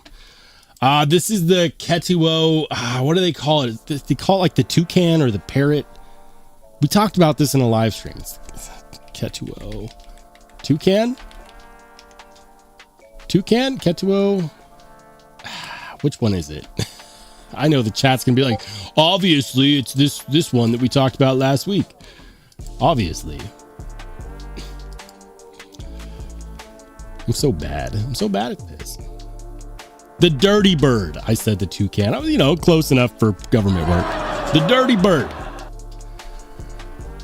S1: This is the Ketuo. What do they call it? They call it like the toucan or the parrot. We talked about this in a live stream. It's Ketuo. Toucan? Toucan? Ketuo? Which one is it? I know the chat's gonna be like, obviously it's this one that we talked about last week. Obviously. I'm so bad. I'm so bad at this. The Dirty Bird. I said the toucan. I was, close enough for government work. The Dirty Bird.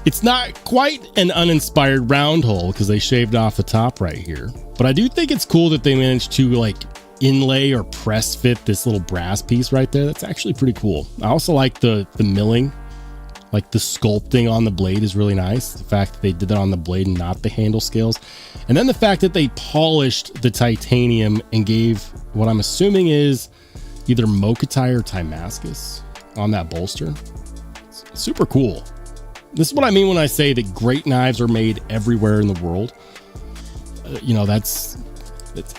S1: It's not quite an uninspired round hole because they shaved off the top right here. But I do think it's cool that they managed to inlay or press fit this little brass piece right there. That's actually pretty cool. I also like the milling. Like the sculpting on the blade is really nice. The fact that they did that on the blade and not the handle scales. And then the fact that they polished the titanium and gave what I'm assuming is either Mokatai or Timascus on that bolster. It's super cool. This is what I mean when I say that great knives are made everywhere in the world. That's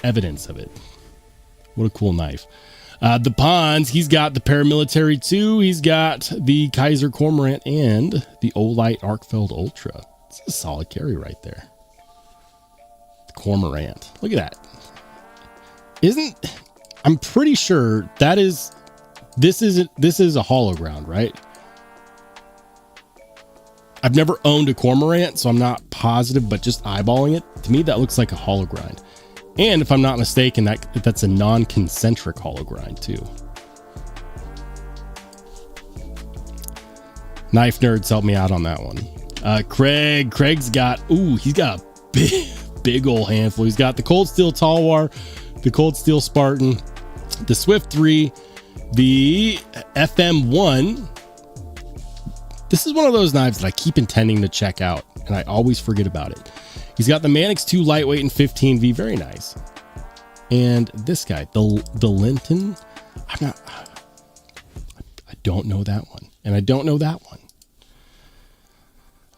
S1: evidence of it. What a cool knife. The Pons, he's got the Paramilitary 2. He's got the Kaiser Cormorant and the Olight Arkfeld Ultra. It's a solid carry right there. The Cormorant. Look at that. I'm pretty sure this is a hollow ground, right? I've never owned a Cormorant, so I'm not positive, but just eyeballing it, to me that looks like a hollow grind. And if I'm not mistaken, that's a non-concentric hollow grind too. Knife Nerds help me out on that one. Craig's got, he's got a big old handful. He's got the Cold Steel Talwar, the Cold Steel Spartan, the Swift 3, the FM1. This is one of those knives that I keep intending to check out, and I always forget about it. He's got the Manix 2 Lightweight and 15V, very nice. And this guy, the Linton, I don't know that one, and I don't know that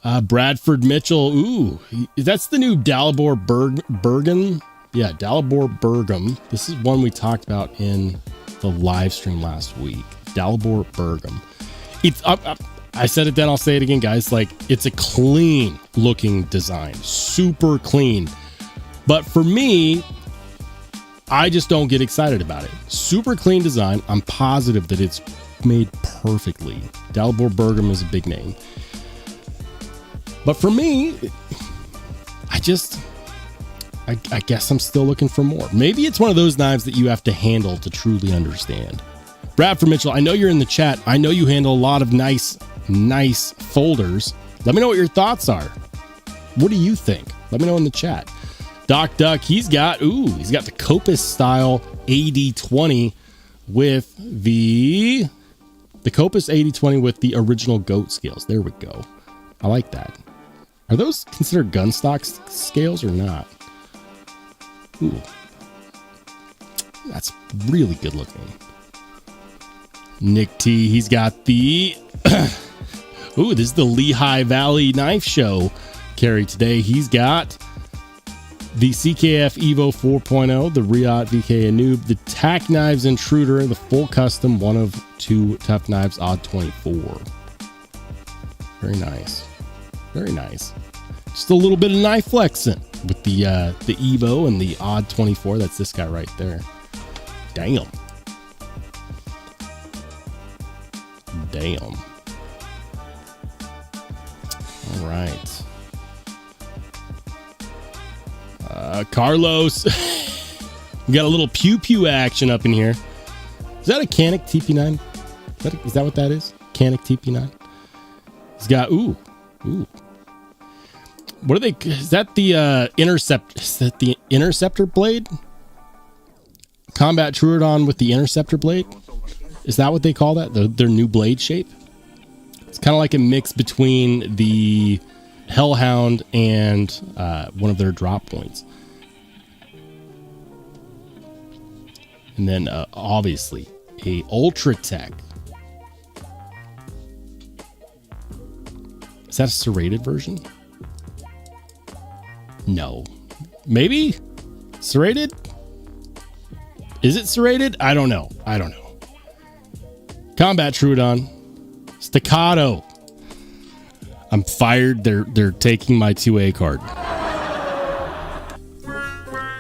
S1: one. Bradford Mitchell, that's the new Dalibor Bergam. Yeah, Dalibor Bergam. This is one we talked about in the live stream last week. Dalibor Bergam. It's I said it then, I'll say it again, guys. It's a clean looking design, super clean. But for me, I just don't get excited about it. Super clean design. I'm positive that it's made perfectly. Dalibor Bergam is a big name. But for me, I guess I'm still looking for more. Maybe it's one of those knives that you have to handle to truly understand. Bradford Mitchell, I know you're in the chat. I know you handle a lot of nice folders. Let me know what your thoughts are. What do you think? Let me know in the chat. Doc Duck, he's got the Copus style 80-20 with the Copus 80-20 with the original goat scales. There we go. I like that. Are those considered gun stock scales or not? Ooh. That's really good looking. Nick T, he's got the this is the Lehigh Valley Knife Show carry today. He's got the CKF Evo 4.0, the Riot VK Anub, the Tack Knives Intruder, the full custom 1 of 2 Tough Knives Odd 24. Very nice. Very nice. Just a little bit of knife flexing with the Evo and the Odd 24. That's this guy right there. Damn. All right. Carlos. We got a little pew pew action up in here. Is that a Canic TP9? Is that what that is? Canic TP9? He's got, ooh. What are they? Is that the Intercept? Is that the Interceptor blade? Combat Truodon with the Interceptor blade? Is that what they call that? Their new blade shape? It's kind of like a mix between the Hellhound and one of their drop points. And then obviously a ultratech. Is that a serrated version? No. Maybe? Serrated? Is it serrated? I don't know. Combat Troodon. Staccato. I'm fired. They're taking my 2A card.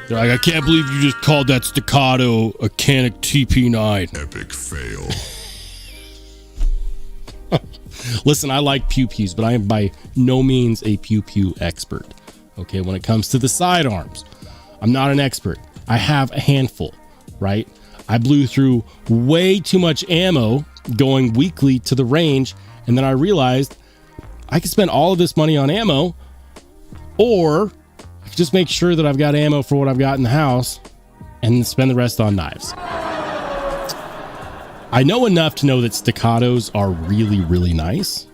S1: They're like, I can't believe you just called that Staccato a Canic TP9.
S2: Epic fail.
S1: Listen, I like pew-pews, but I am by no means a pew-pew expert. Okay, when it comes to the sidearms, I'm not an expert. I have a handful, right? I blew through way too much ammo going weekly to the range, and then I realized I could spend all of this money on ammo, or I could just make sure that I've got ammo for what I've got in the house and spend the rest on knives. I know enough to know that staccatos are really, really nice,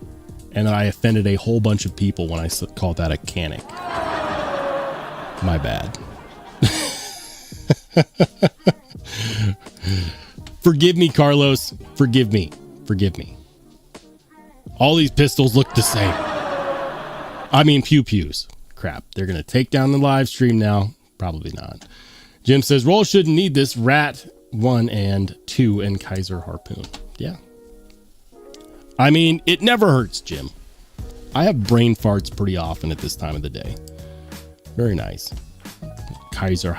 S1: and that I offended a whole bunch of people when I called that a Canic. My bad. Forgive me, Carlos. Forgive me. All these pistols look the same. I mean, pew-pews. Crap. They're going to take down the live stream now. Probably not. Jim says, Roll shouldn't need this. Rat 1 and 2 and Kaiser Harpoon. Yeah. I mean, it never hurts, Jim. I have brain farts pretty often at this time of the day. Very nice. Kaiser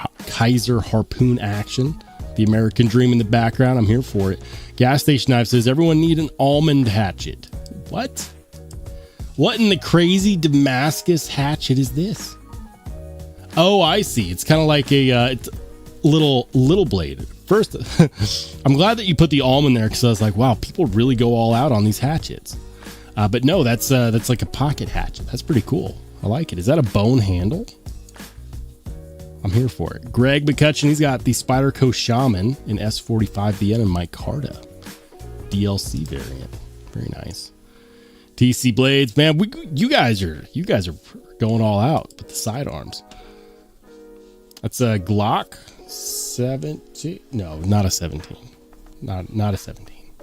S1: Harpoon action. The American Dream in the background. I'm here for it. Gas Station Knife says, everyone need an almond hatchet. What? What in the crazy Damascus hatchet is this? Oh, I see. It's kind of like a little blade. First, I'm glad that you put the almond there because I was like, wow, people really go all out on these hatchets. But no, that's like a pocket hatchet. That's pretty cool. I like it. Is that a bone handle? I'm here for it. Greg McCutcheon, he's got the Spyderco Shaman in S45BN and micarta DLC variant. Very nice. TC Blades, man, you guys are going all out with the sidearms. That's a Glock 17. No, not a 17. Not a 17.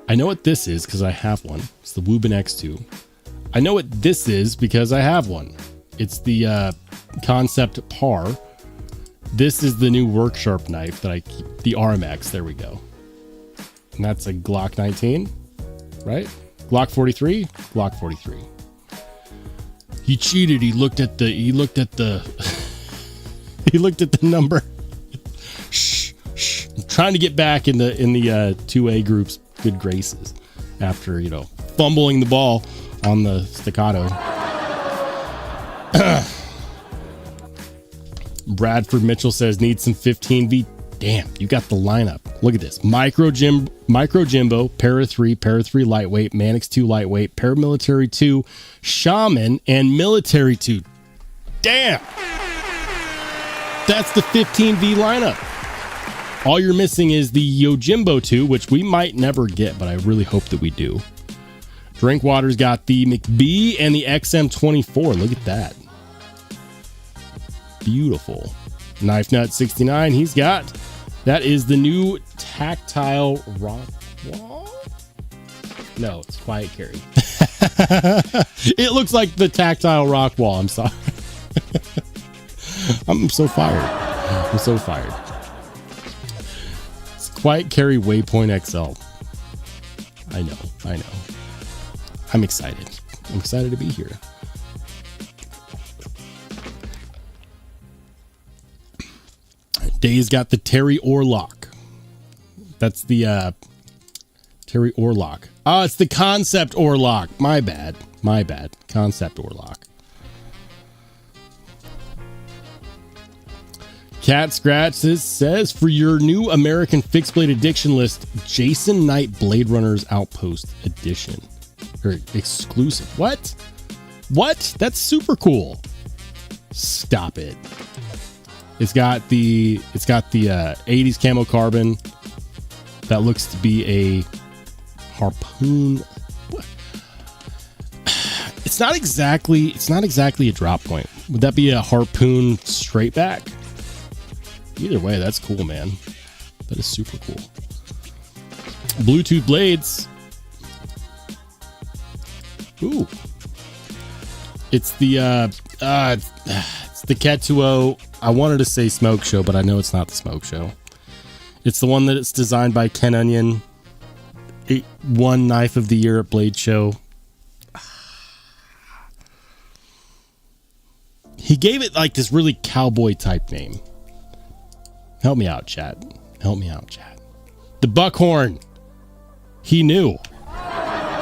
S1: I know what this is because I have one. It's the Wubin X2. I know what this is because I have one. It's the Concept Par. This is the new work sharp knife that I keep. The RMX. There we go. And that's a Glock 19, right? Glock 43. Glock 43. He cheated. He looked at the he looked at the number. Shh. I'm trying to get back in the 2A group's good graces after, fumbling the ball on the staccato. Bradford Mitchell says, need some 15V. Damn, you got the lineup. Look at this. Micro Jimbo, Para 3 lightweight, Manix 2 lightweight, Paramilitary 2, Shaman, and Military 2. Damn. That's the 15V lineup. All you're missing is the Yojimbo 2, which we might never get, but I really hope that we do. Drinkwater's got the McBee and the XM24. Look at that. Beautiful. Knife Nut 69, he's got, that is the new tactile rock wall. No, it's Quiet Carry. It looks like the tactile rock wall. I'm sorry. I'm so fired. It's Quiet Carry Waypoint XL. I know. I'm excited. to be here. Day's got the Terry Orlock. That's the Terry Orlock. Oh, it's the Concept Orlock. My bad. My bad. Concept Orlock. Cat Scratch says for your new American Fixed Blade Addiction list, Jason Knight Blade Runner's Outpost Edition. Or exclusive. What? What? That's super cool. Stop it. It's got the 80s camo carbon that looks to be a harpoon. What? It's not exactly a drop point. Would that be a harpoon straight back? Either way, that's cool, man. That is super cool. Bluetooth blades. Ooh. It's the Ketuo. I wanted to say Smoke Show, but I know it's not the Smoke Show. It's the one that it's designed by Ken Onion. It won Knife of the Year at Blade Show. He gave it like this really cowboy type name. Help me out, chat. Help me out, chat. The Buckhorn. He knew.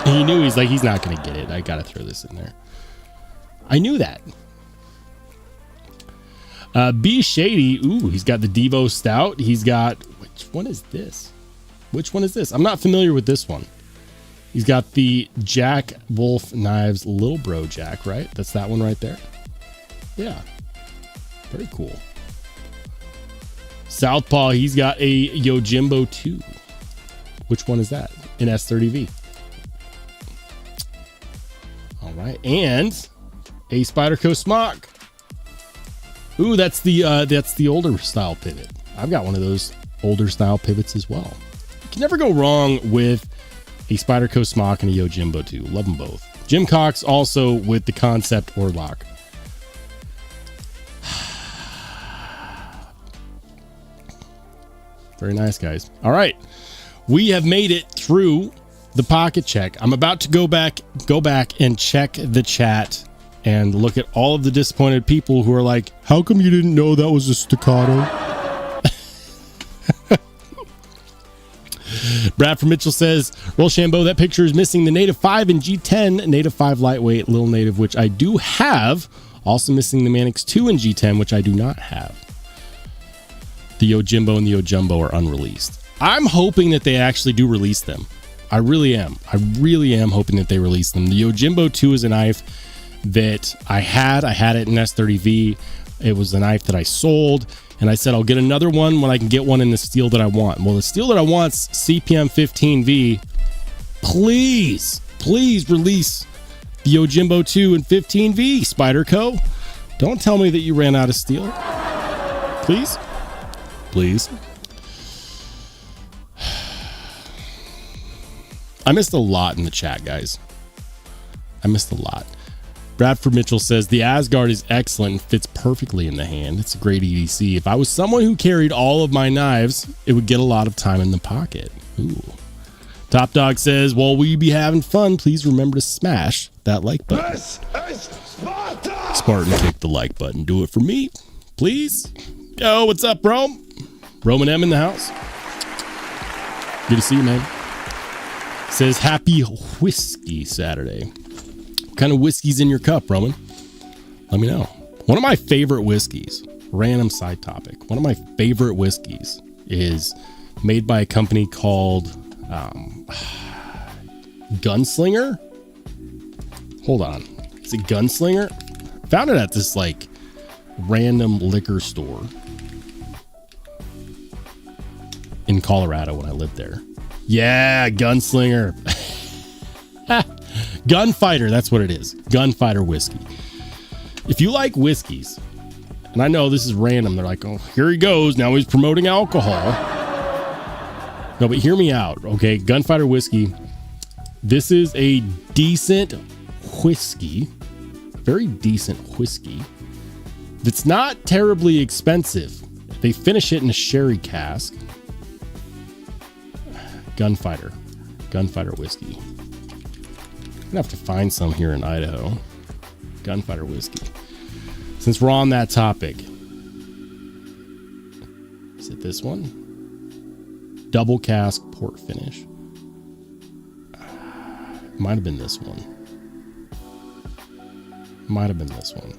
S1: He knew. He's not going to get it. I got to throw this in there. I knew that. B Shady. Ooh, he's got the Devo Stout. He's got... Which one is this? Which one is this? I'm not familiar with this one. He's got the Jack Wolf Knives Little Bro Jack, right? That's that one right there. Yeah. Very cool. Southpaw, he's got a Yojimbo 2. Which one is that? An S30V. All right. And a Spyderco Smock. Ooh, that's the older style pivot. I've got one of those older style pivots as well. You can never go wrong with a Spyderco Smock and a Yojimbo 2. Love them both. Jim Cox also with the Concept Orlock. Very nice, guys. All right. We have made it through the pocket check. I'm about to go back and check the chat and look at all of the disappointed people who are like, how come you didn't know that was a staccato? Bradford Mitchell says, Rollshambo, that picture is missing the Native 5 and G10, Native 5 lightweight, little Native, which I do have. Also missing the Manix 2 and G10, which I do not have. The Yojimbo and the Yojumbo are unreleased. I'm hoping that they actually do release them. I really am. I really am hoping that they release them. The Yojimbo 2 is a knife that I had. I had it in S30V. It was a knife that I sold. And I said, I'll get another one when I can get one in the steel that I want. Well, the steel that I want's CPM 15V. Please release the Yojimbo 2 and 15V, Spyderco. Don't tell me that you ran out of steel. Please. I missed a lot in the chat, guys. I missed a lot. Bradford Mitchell says, the Asgard is excellent and fits perfectly in the hand. It's a great EDC. If I was someone who carried all of my knives, it would get a lot of time in the pocket. Ooh. Top Dog says, while we be having fun, please remember to smash that like button. Spartan, kick the like button. Do it for me, please. Yo, what's up, bro? Roman M in the house. Good to see you, man. Says, happy whiskey Saturday. What kind of whiskey's in your cup, Roman? Let me know. One of my favorite whiskeys, random side topic. One of my favorite whiskeys is made by a company called Gunslinger. Hold on. Is it Gunslinger? Found it at this like random liquor store in Colorado when I lived there. Yeah, Gunslinger. Gunfighter, that's what it is. Gunfighter whiskey. If you like whiskeys, and I know this is random, they're like, oh, here he goes. Now he's promoting alcohol. No, but hear me out, okay? Gunfighter whiskey. This is a decent whiskey. Very decent whiskey. It's not terribly expensive. They finish it in a sherry cask. Gunfighter whiskey. I'm gonna have to find some here in Idaho. Gunfighter whiskey. Since we're on that topic, is it this one? Double cask port finish. Might have been this one. Might have been this one.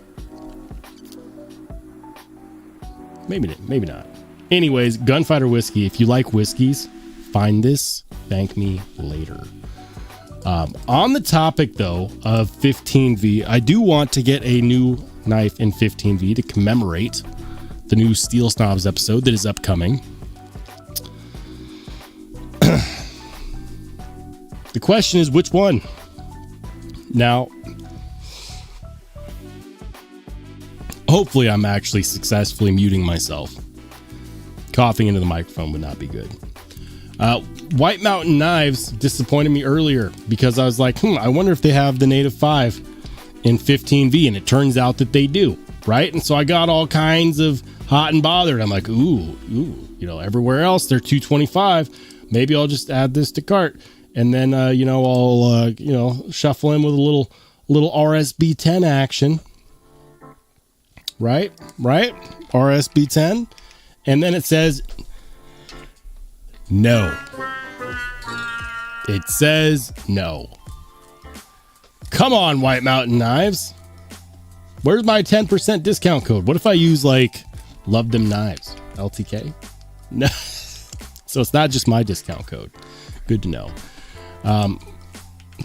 S1: Maybe not. Anyways, Gunfighter Whiskey. If you like whiskeys, find this. Thank me later. On the topic, though, of 15V, I do want to get a new knife in 15V to commemorate the new Steel Snobs episode that is upcoming. The question is, which one? Now, hopefully I'm actually successfully muting myself. Coughing into the microphone would not be good. White Mountain Knives disappointed me earlier because I was like, I wonder if they have the native 5 in 15V, and it turns out that they do, right? And so I got all kinds of hot and bothered. I'm like, ooh, everywhere else they're 225. Maybe I'll just add this to cart, and then I'll shuffle in with a little RSB 10 action, right? RSB 10, and then it says no. It says no. Come on, White Mountain Knives. Where's my 10% discount code? What if I use Love Them Knives? LTK? No. So it's not just my discount code. Good to know.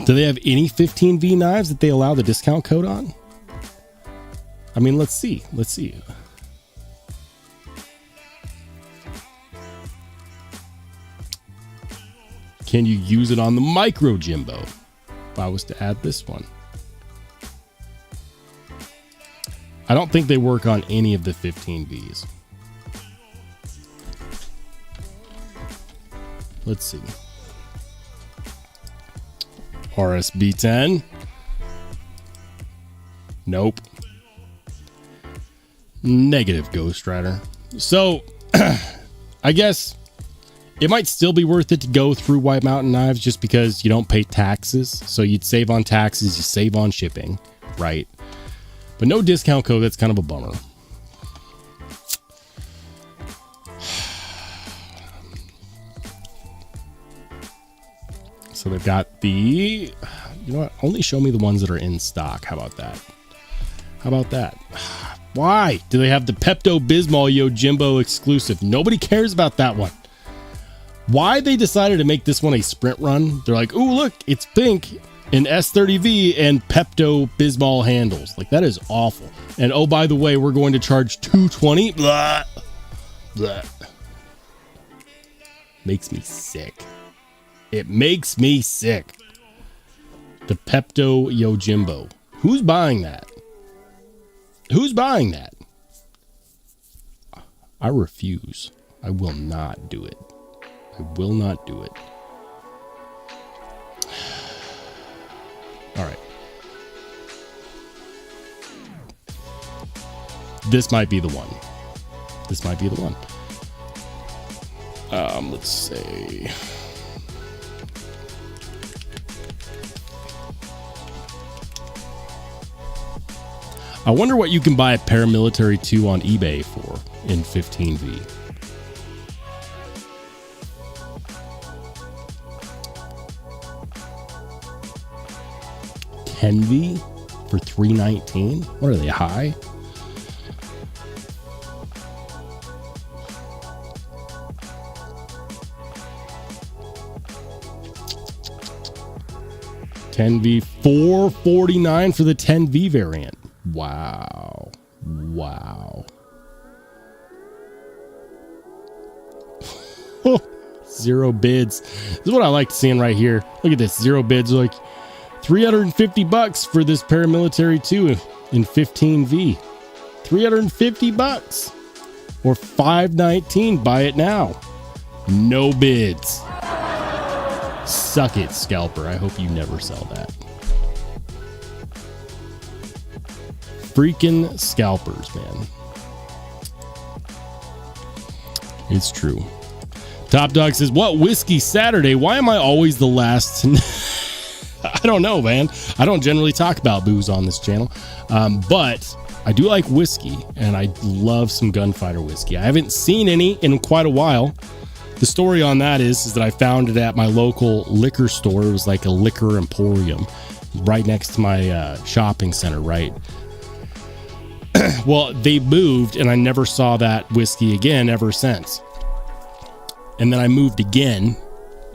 S1: Do they have any 15V knives that they allow the discount code on? I mean, let's see. Can you use it on the micro Jimbo? If I was to add this one. I don't think they work on any of the 15Vs. Let's see. RSB 10. Nope. Negative, Ghost Rider. So, I guess it might still be worth it to go through White Mountain Knives just because you don't pay taxes. So you'd save on taxes, you save on shipping, right? But no discount code, that's kind of a bummer. So they've got the, only show me the ones that are in stock. How about that? Why do they have the Pepto-Bismol Yojimbo exclusive? Nobody cares about that one. Why they decided to make this one a sprint run? They're like, ooh, look, it's pink in S30V and Pepto-Bismol handles. That is awful. And oh, by the way, we're going to charge $220. Blah. Blah. Makes me sick. It makes me sick. The Pepto Yojimbo. Who's buying that? I refuse. I will not do it. All right. This might be the one. Let's see. I wonder what you can buy a paramilitary 2 on eBay for in 15V. $10V for $319. What are they, high? $10V, $449 for the 10V variant. Wow. 0 bids. This is what I like seeing right here. Look at this, 0 bids. Like $350 for this paramilitary 2 in 15V. $350 or $519. Buy it now. No bids. Suck it, scalper. I hope you never sell that. Freaking scalpers, man. It's true. Top Dog says, what whiskey Saturday? Why am I always the last to I don't know, man. I don't generally talk about booze on this channel. But I do like whiskey, and I love some gunfighter whiskey. I haven't seen any in quite a while. The story on that is that I found it at my local liquor store. It was like a liquor emporium. right next to my shopping center, right? Well, they moved and I never saw that whiskey again ever since. And then I moved again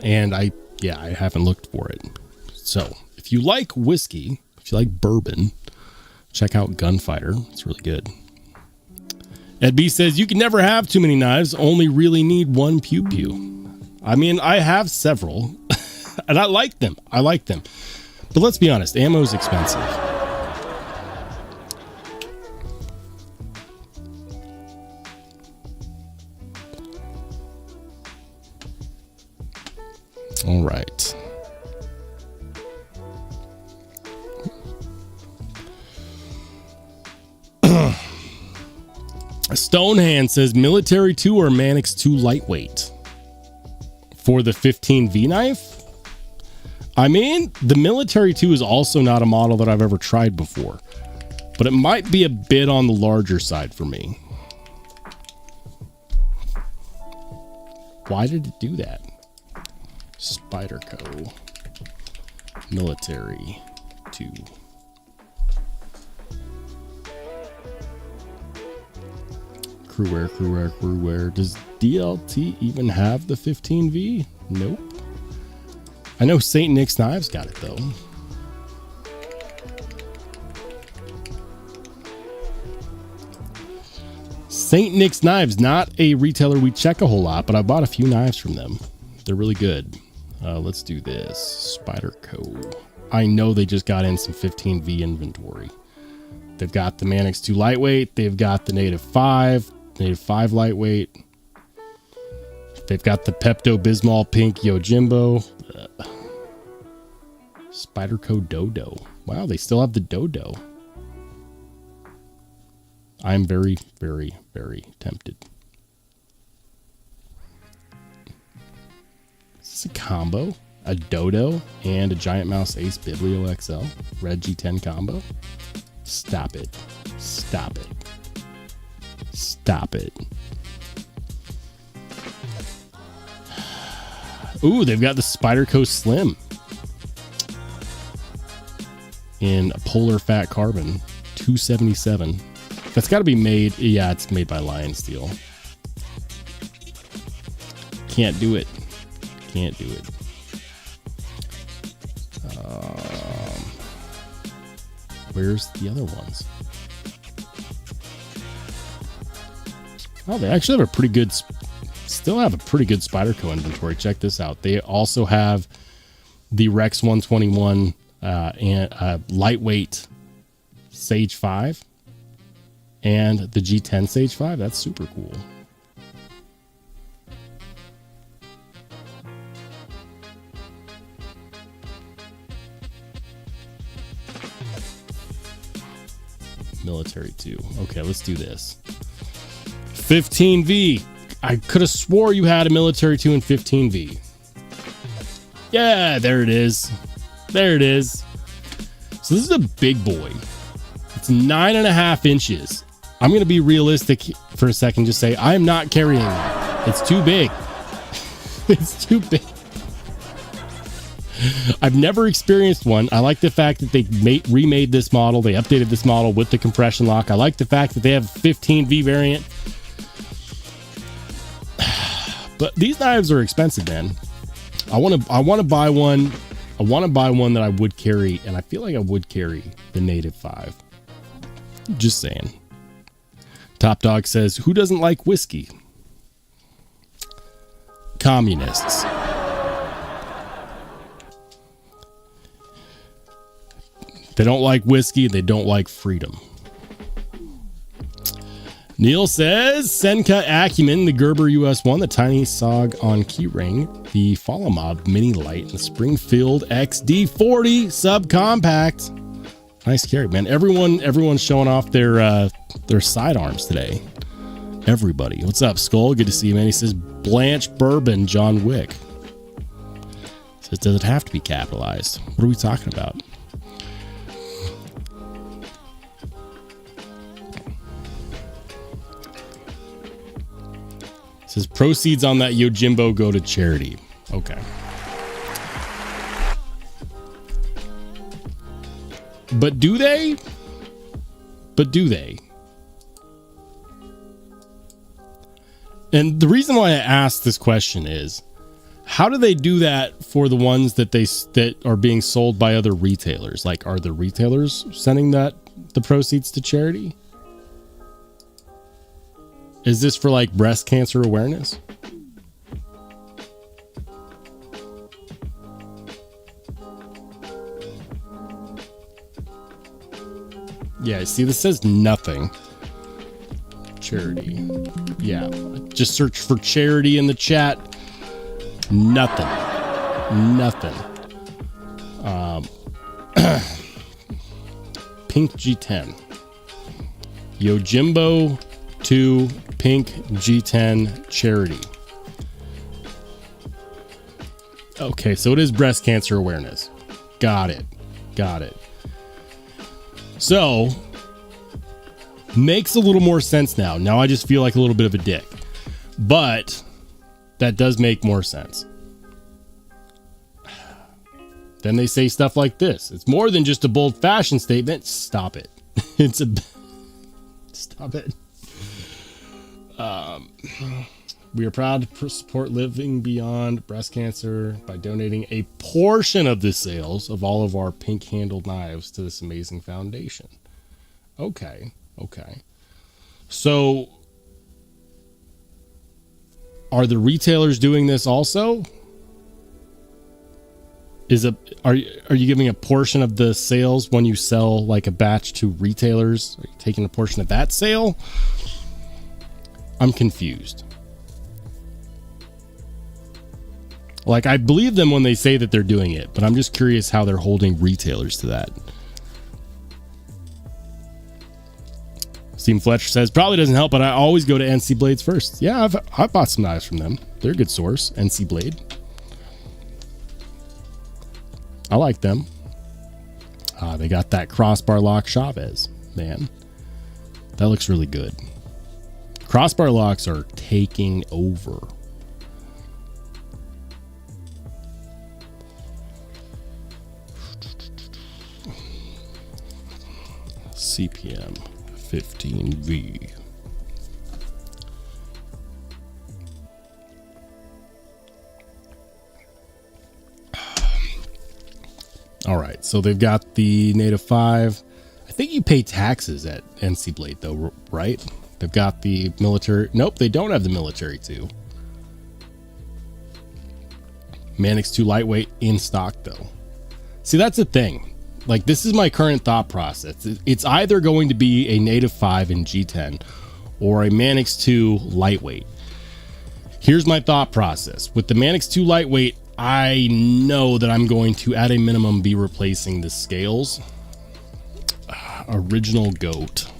S1: and I haven't looked for it. So if you like whiskey, if you like bourbon, check out Gunfighter. It's really good. Ed B says, you can never have too many knives, only really need one pew pew. I mean, I have several and I like them. But let's be honest, ammo is expensive. All right. Stonehand says Military 2 or Mannix 2 lightweight for the 15V knife. I mean, the Military 2 is also not a model that I've ever tried before, but it might be a bit on the larger side for me. Why did it do that? Spyderco Military 2. Crewwear. Does DLT even have the 15V? Nope. I know St. Nick's Knives got it though. St. Nick's Knives, not a retailer we check a whole lot, but I bought a few knives from them. They're really good. Let's do this. Spyderco. I know they just got in some 15V inventory. They've got the Mannix 2 lightweight. They've got the Native 5 lightweight. They've got the Pepto-Bismol pink Yojimbo. Spyderco Dodo. Wow, they still have the Dodo. I'm very, very, very tempted. Is this a combo? A Dodo and a Giant Mouse Ace Biblio XL Red G10 combo? Stop it. Stop it. Stop it. Ooh, they've got the Spyderco Slim in Polar Fat Carbon 277. That's got to be made. Yeah, it's made by Lion Steel. Can't do it. Can't do it. Where's the other ones? Oh, they actually have a pretty good, still have a pretty good Spyderco inventory. Check this out. They also have the Rex 121 and lightweight Sage 5 and the G10 Sage 5. That's super cool. Military 2. Okay, let's do this. 15V. I could have swore you had a Military 2 and 15V. Yeah, there it is. There it is. So this is a big boy. It's 9.5 inches. I'm going to be realistic for a second. Just say I'm not carrying it. It's too big. It's too big. I've never experienced one. I like the fact that they remade this model. They updated this model with the compression lock. I like the fact that they have a 15V variant. But these knives are expensive, man. I want to buy one. I want to buy one that I would carry, and I feel like I would carry the Native 5. Just saying. Top Dog says, who doesn't like whiskey? Communists. They don't like whiskey. They don't like freedom. Neil says, Sencut Acumen, the Gerber US1, the Tiny Sog on Keyring, the Follow Mob Mini Light, and the Springfield XD40 Subcompact. Nice carry, man. Everyone's showing off their sidearms today. Everybody. What's up, Skull? Good to see you, man. He says, Blanche Bourbon John Wick. Says, does it have to be capitalized? What are we talking about? Says proceeds on that Yojimbo go to charity. Okay. But do they? But do they? And the reason why I asked this question is, how do they do that for the ones that are being sold by other retailers? Like, are the retailers sending the proceeds to charity? Is this for like breast cancer awareness? Yeah, see, this says nothing. Charity. Yeah, just search for charity in the chat. Nothing. Nothing. Pink G10. Yojimbo to Pink G10 charity. Okay, so it is breast cancer awareness. Got it. Got it. So, makes a little more sense now. Now I just feel like a little bit of a dick. But that does make more sense. Then they say stuff like this. It's more than just a bold fashion statement. Stop it. It's a... Stop it. We are proud to support Living Beyond Breast Cancer by donating a portion of the sales of all of our pink-handled knives to this amazing foundation. Okay. Okay. So, are the retailers doing this also? Are you giving a portion of the sales when you sell like a batch to retailers? Are you taking a portion of that sale? I'm confused. Like, I believe them when they say that they're doing it, but I'm just curious how they're holding retailers to that. Steve Fletcher says, probably doesn't help, but I always go to NC Blades first. Yeah, I've bought some knives from them. They're a good source. NC Blade. I like them. They got that crossbar lock Chavez, man. That looks really good. Crossbar locks are taking over. CPM 15V. All right, so they've got the Native 5. I think you pay taxes at NC Blade though, right? They've got the military. Nope, they don't have the military 2. Manix 2 lightweight in stock though. See, that's the thing. Like, this is my current thought process. It's either going to be a Native 5 in G10 or a Manix 2 lightweight. Here's my thought process. With the Manix 2 lightweight, I know that I'm going to, at a minimum, be replacing the scales. Original goat.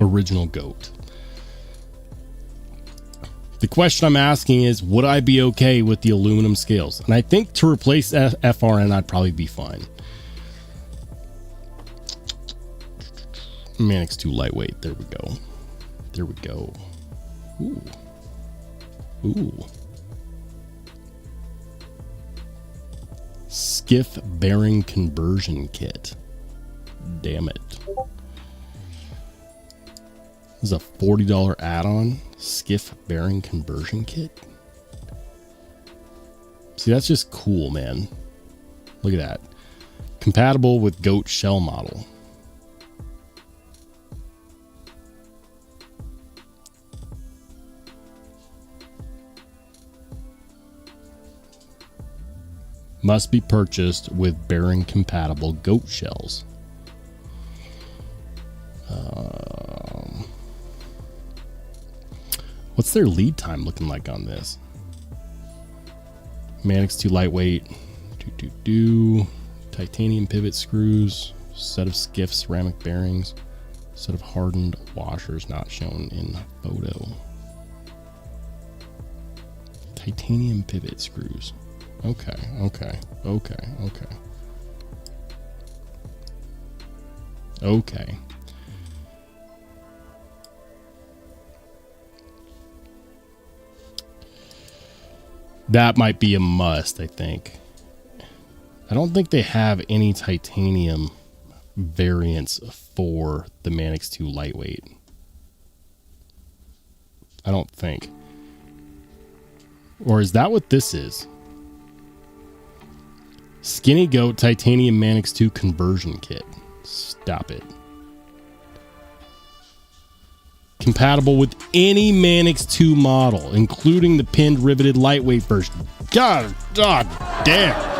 S1: Original goat. The question I'm asking is, would I be okay with the aluminum scales? And I think to replace FRN, I'd probably be fine. Manix 2 lightweight. There we go. There we go. Ooh. Ooh. Skiff bearing conversion kit. Damn it. This is a $40 add-on. Skiff bearing conversion kit. See, that's just cool, man. Look at that. Compatible with goat shell model. Must be purchased with bearing compatible goat shells. What's their lead time looking like on this? Manix 2 lightweight. Titanium pivot screws. Set of skiff ceramic bearings. Set of hardened washers not shown in photo. Titanium pivot screws. Okay. Okay. That might be a must, I think. I don't think they have any titanium variants for the Manix 2 lightweight. I don't think. Or is that what this is? Skinny Goat Titanium Manix 2 Conversion Kit. Stop it. Compatible with any Manix 2 model, including the pinned riveted lightweight version. God damn.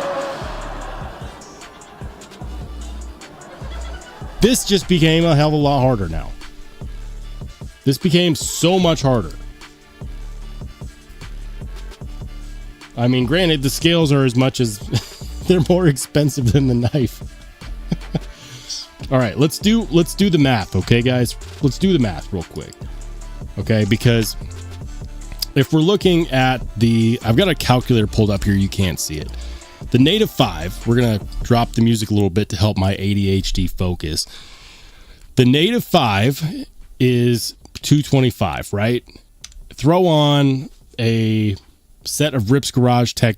S1: This just became a hell of a lot harder now. This became so much harder. I mean, granted, the scales are as much as they're more expensive than the knife. All right, let's do the math, okay, guys? Let's do the math real quick, okay? Because if we're looking at I've got a calculator pulled up here. You can't see it. The Native 5, we're going to drop the music a little bit to help my ADHD focus. The Native 5 is $225, right? Throw on a set of Rips Garage Tech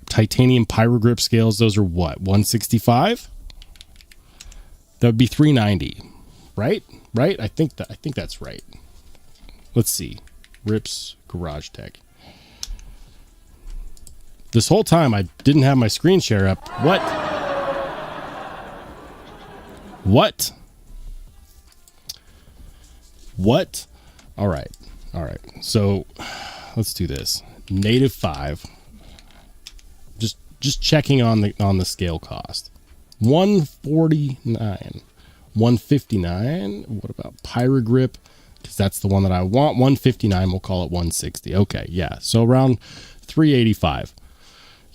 S1: titanium pyro grip scales. Those are what, $165? That would be $390, right? Right? I think that's right. Let's see. Rips Garage Tech. This whole time I didn't have my screen share up. What? All right. So let's do this. Native 5. Just checking on the scale cost. $149, $159. What about Pyrogrip? Because that's the one that I want. $159. We'll call it $160. Okay, yeah. So around $385.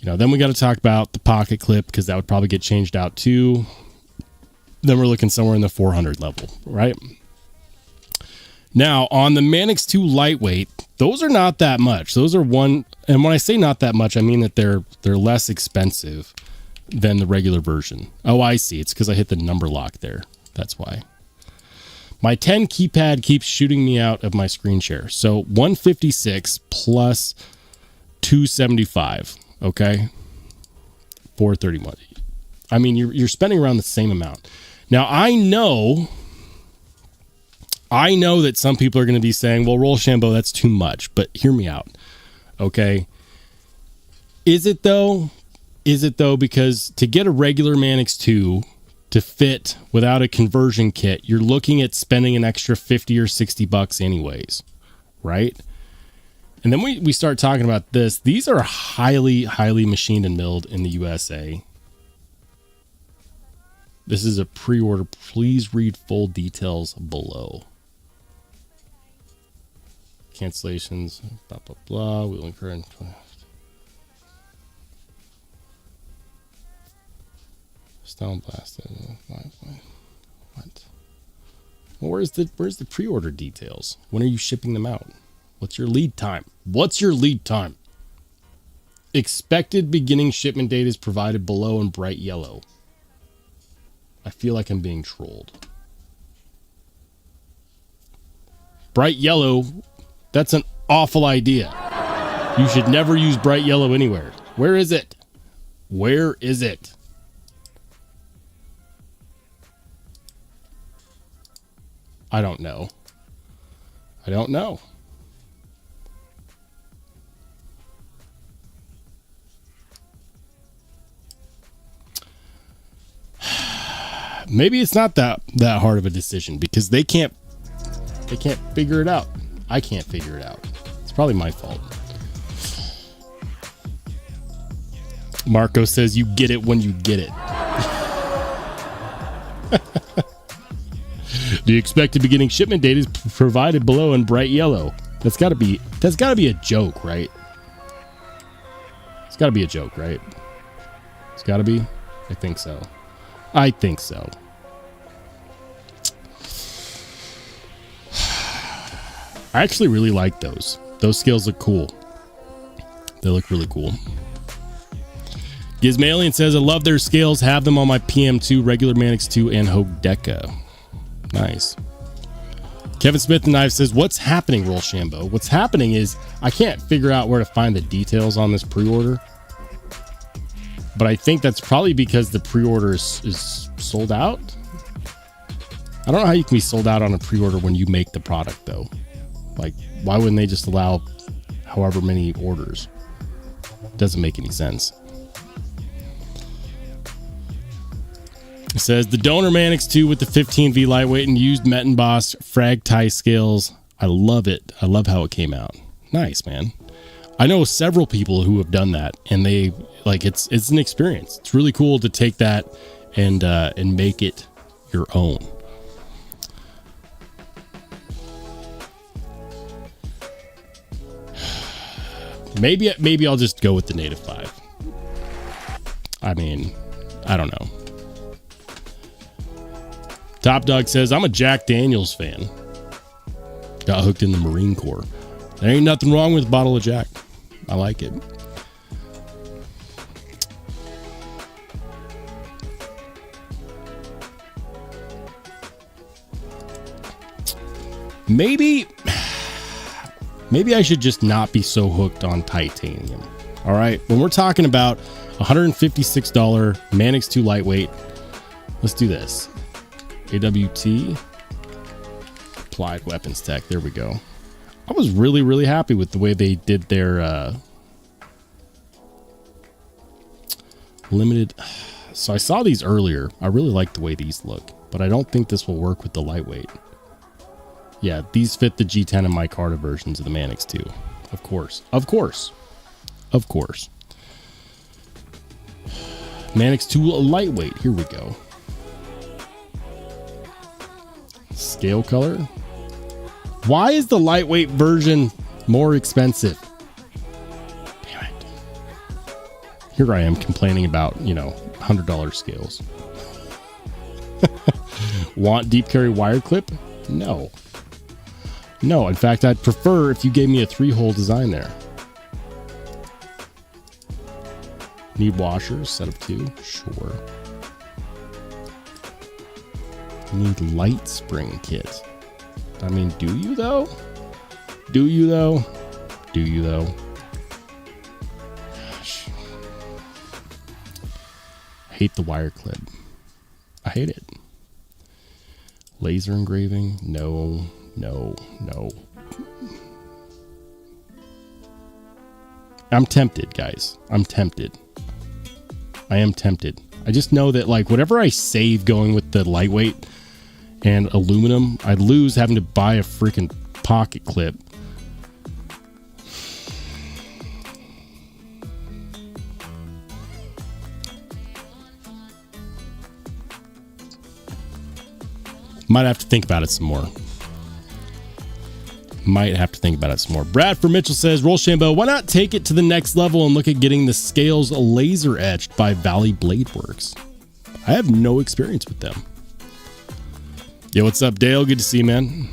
S1: Then we got to talk about the pocket clip, because that would probably get changed out too. Then we're looking somewhere in the $400 level, right? Now on the Manix 2 lightweight, those are not that much. Those are and when I say not that much, I mean that they're less expensive than the regular version. Oh, I see. It's because I hit the number lock there. That's why. My 10 keypad keeps shooting me out of my screen share. So 156 plus 275. Okay. 431. I mean, you're spending around the same amount. Now I know that some people are going to be saying, well, Rollshambo, that's too much, but hear me out. Okay. Is it though? Because to get a regular Manix 2 to fit without a conversion kit, you're looking at spending an extra 50 or 60 bucks anyways, right? And then we start talking about this. These are highly, highly machined and milled in the USA. This is a pre-order. Please read full details below. Cancellations, blah, blah, blah. We'll incur in Stone blasted. What? Well, where's the pre-order details? When are you shipping them out? What's your lead time? Expected beginning shipment date is provided below in bright yellow. I feel like I'm being trolled. Bright yellow, that's an awful idea. You should never use bright yellow anywhere. Where is it? I don't know. Maybe it's not that hard of a decision, because they can't figure it out. I can't figure it out. It's probably my fault. Marco says you get it when you get it. The expected beginning shipment date is provided below in bright yellow. That's got to be a joke, right? It's got to be a joke, right? It's got to be. I think so. I actually really like those. Those scales look cool. They look really cool. Gizmalian says, I love their scales. Have them on my PM2, regular Manix 2, and Hogue Deca. Nice. Kevin Smith the Knife says, what's happening, Rollshambo? What's happening is I can't figure out where to find the details on this pre-order. But I think that's probably because the pre-order is sold out. I don't know how you can be sold out on a pre-order when you make the product, though. Like, why wouldn't they just allow however many orders? Doesn't make any sense. It says the Donor Manix 2 with the 15V lightweight and used Mettenboss frag tie scales. I love it. I love how it came out. Nice, man. I know several people who have done that, and they like it's an experience. It's really cool to take that and make it your own. Maybe I'll just go with the Native 5. I mean, I don't know. Top Dog says, I'm a Jack Daniels fan. Got hooked in the Marine Corps. There ain't nothing wrong with a bottle of Jack. I like it. Maybe I should just not be so hooked on titanium. All right. When we're talking about $156 Manix 2 lightweight, let's do this. AWT Applied Weapons Tech. There we go. I was really, really happy with the way they did their limited. So I saw these earlier. I really like the way these look, but I don't think this will work with the lightweight. Yeah, these fit the G10 and micarta versions of the Manix 2. Of course. Of course. Of course. Manix 2 lightweight. Here we go. Scale color. Why is the lightweight version more expensive? Damn it. Here I am complaining about, $100 scales. Want deep carry wire clip? No. No, in fact, I'd prefer if you gave me a 3-hole design there. Need washers, set of 2? Sure. Need light spring kit. I mean, do you though? Do you though? Do you though? Gosh. I hate the wire clip. I hate it. Laser engraving? No. I'm tempted, guys. I'm tempted. I am tempted. I just know that, like, whatever I save going with the lightweight and aluminum, I'd lose having to buy a freaking pocket clip. Might have to think about it some more. Bradford Mitchell says, Rollshambo, why not take it to the next level and look at getting the scales laser etched by Valley Blade Works? I have no experience with them. Yo, what's up, Dale? Good to see you, man.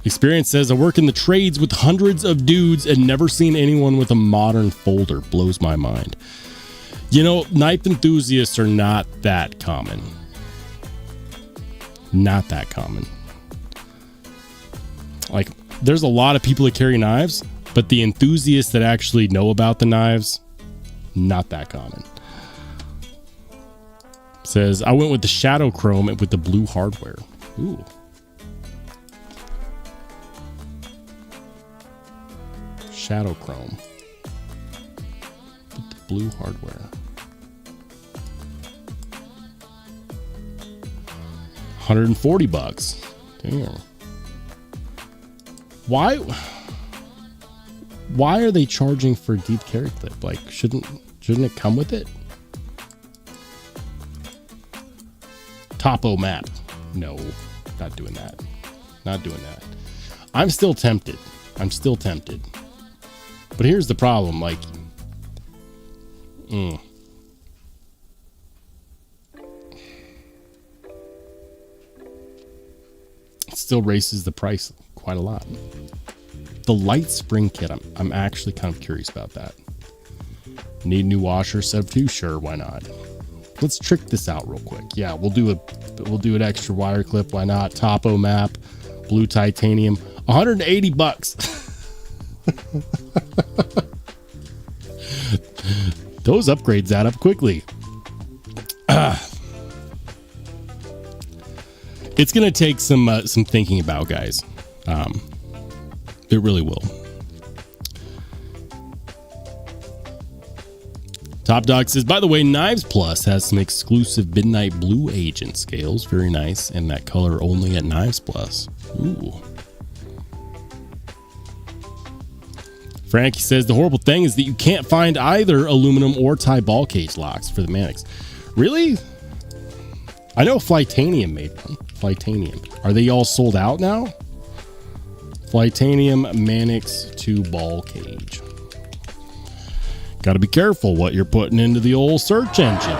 S1: Experience says, I work in the trades with hundreds of dudes and never seen anyone with a modern folder. Blows my mind. Knife enthusiasts are not that common. Not that common. Like, there's a lot of people that carry knives, but the enthusiasts that actually know about the knives, not that common. Says, I went with the shadow chrome with the blue hardware. Ooh. Shadow chrome with the blue hardware. $140. Damn. Why are they charging for a deep carry clip? Like, shouldn't it come with it? Topo map. No, not doing that. Not doing that. I'm still tempted. But here's the problem, like, it still raises the price quite a lot. The light spring kit, I'm actually kind of curious about that. Need new washer, set of 2? Sure, why not? Let's trick this out real quick. Yeah, we'll do an extra wire clip. Why not? Topo map, blue titanium, $180. Those upgrades add up quickly. It's going to take some thinking about, guys. It really will. Top Dog says, by the way, Knives Plus has some exclusive Midnight Blue Agent scales. Very nice. And that color only at Knives Plus. Ooh. Frankie says, the horrible thing is that you can't find either aluminum or tie ball cage locks for the Mannix. Really? I know Flytanium made one. Flytanium. Are they all sold out now? Flytanium Mannix 2 ball cage. Got to be careful what you're putting into the old search engine.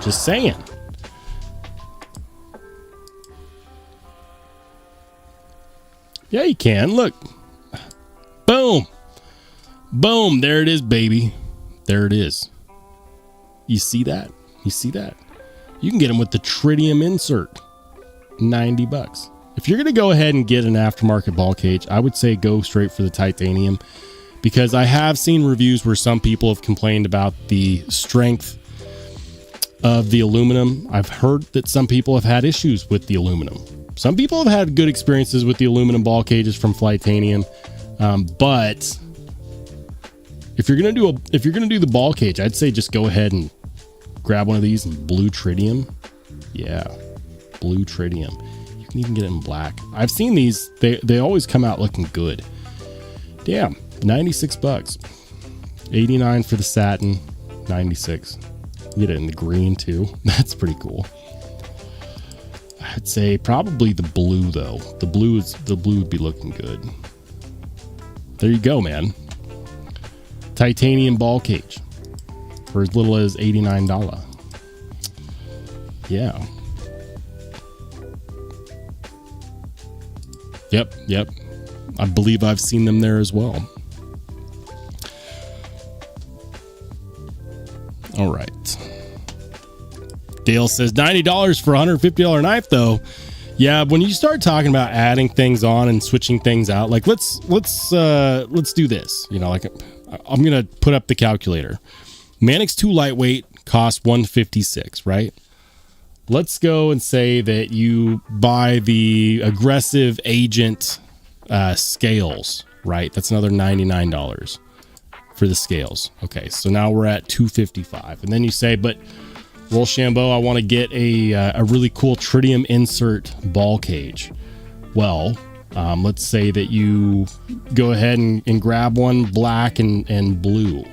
S1: Just saying. Yeah, you can. Look. Boom. Boom. There it is, baby. There it is. You see that? You see that? You can get them with the tritium insert. $90. If you're going to go ahead and get an aftermarket ball cage, I would say go straight for the titanium, because I have seen reviews where some people have complained about the strength of the aluminum. I've heard that some people have had issues with the aluminum. Some people have had good experiences with the aluminum ball cages from Flytanium, but if you're gonna do the ball cage, I'd say just go ahead and grab one of these in blue tritium. Yeah, blue tritium. You can even get it in black. I've seen these. They always come out looking good. Damn. $96. $89 for the satin. $96. You get it in the green too. That's pretty cool. I'd say probably the blue though. The blue would be looking good. There you go, man. Titanium ball cage for as little as $89. Yeah. Yep. I believe I've seen them there as well. All right. Dale says $90 for a $150 knife though. Yeah, when you start talking about adding things on and switching things out, like let's do this. You know, like I'm gonna put up the calculator. Mannix 2 lightweight costs $156, right? Let's go and say that you buy the aggressive agent scales, right? That's another $99 for the scales. Okay, so now we're at $255, and then you say, but Rollshambo, I want to get a really cool tritium insert ball cage. Well, let's say that you go ahead and grab one black and blue.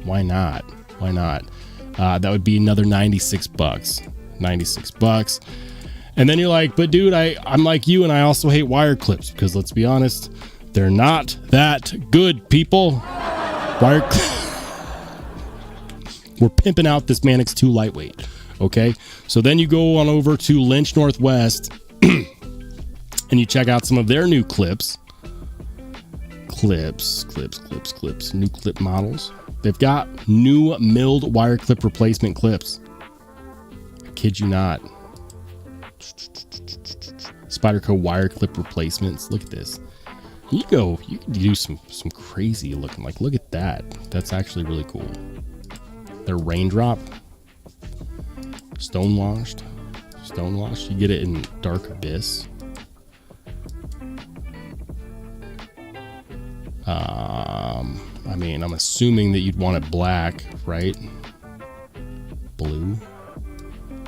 S1: Why not? That would be another $96. $96. And then you're like, but dude, I'm like you, and I also hate wire clips, because let's be honest, they're not that good, people. We're pimping out this Mannix 2 lightweight. Okay. So then you go on over to Lynch Northwest and you check out some of their new clips. New clip models. They've got new milled wire clip replacement clips. I kid you not. Spyderco wire clip replacements. Look at this. You can do some crazy looking, like, look at that. That's actually really cool. They're raindrop, stonewashed. You get it in dark abyss. I mean, I'm assuming that you'd want it black, right? Blue,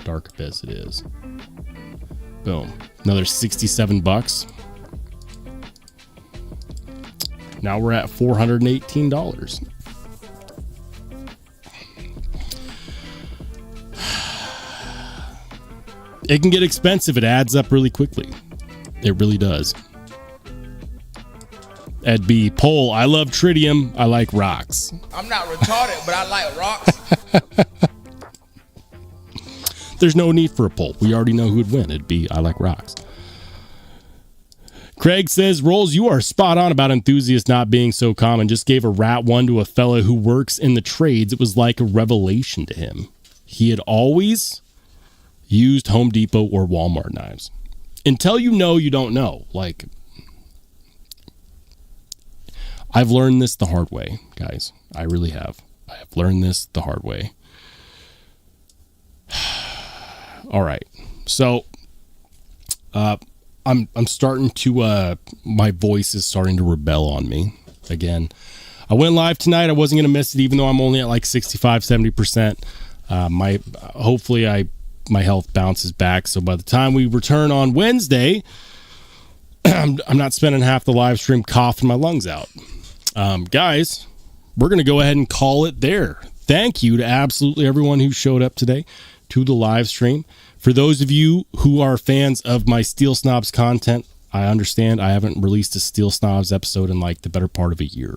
S1: dark abyss it is. Boom. Another $67. Now we're at $418. It can get expensive. It adds up really quickly. It really does. Ed B. Poll, I love tritium. I like rocks.
S3: I'm not retarded, but I like rocks.
S1: There's no need for a poll. We already know who would win. It'd be I like rocks. Craig says, Rolls, you are spot on about enthusiasts not being so common. Just gave a rat one to a fella who works in the trades. It was like a revelation to him. He had always used Home Depot or Walmart knives. Until you know, you don't know. Like, I've learned this the hard way, guys. I really have. I have learned this the hard way. All right. So, I'm starting to, my voice is starting to rebel on me again. I went live tonight. I wasn't going to miss it, even though I'm only at like 65, 70%. Hopefully my health bounces back. So by the time we return on Wednesday, I'm not spending half the live stream coughing my lungs out. Guys, we're going to go ahead and call it there. Thank you to absolutely everyone who showed up today to the live stream. For those of you who are fans of my Steel Snobs content, I understand I haven't released a Steel Snobs episode in like the better part of a year.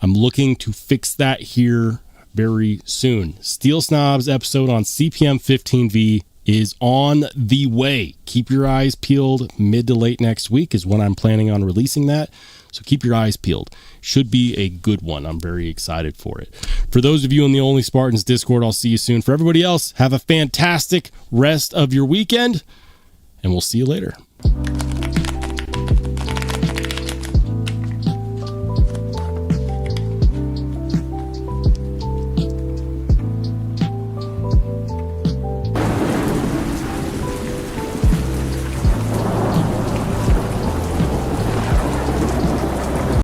S1: I'm looking to fix that here very soon. Steel Snobs episode on CPM 15V is on the way. Keep your eyes peeled. Mid to late next week is when I'm planning on releasing that. So keep your eyes peeled. Should be a good one. I'm very excited for it. For those of you in the Only Spartans Discord, I'll see you soon. For everybody else, have a fantastic rest of your weekend, and we'll see you later.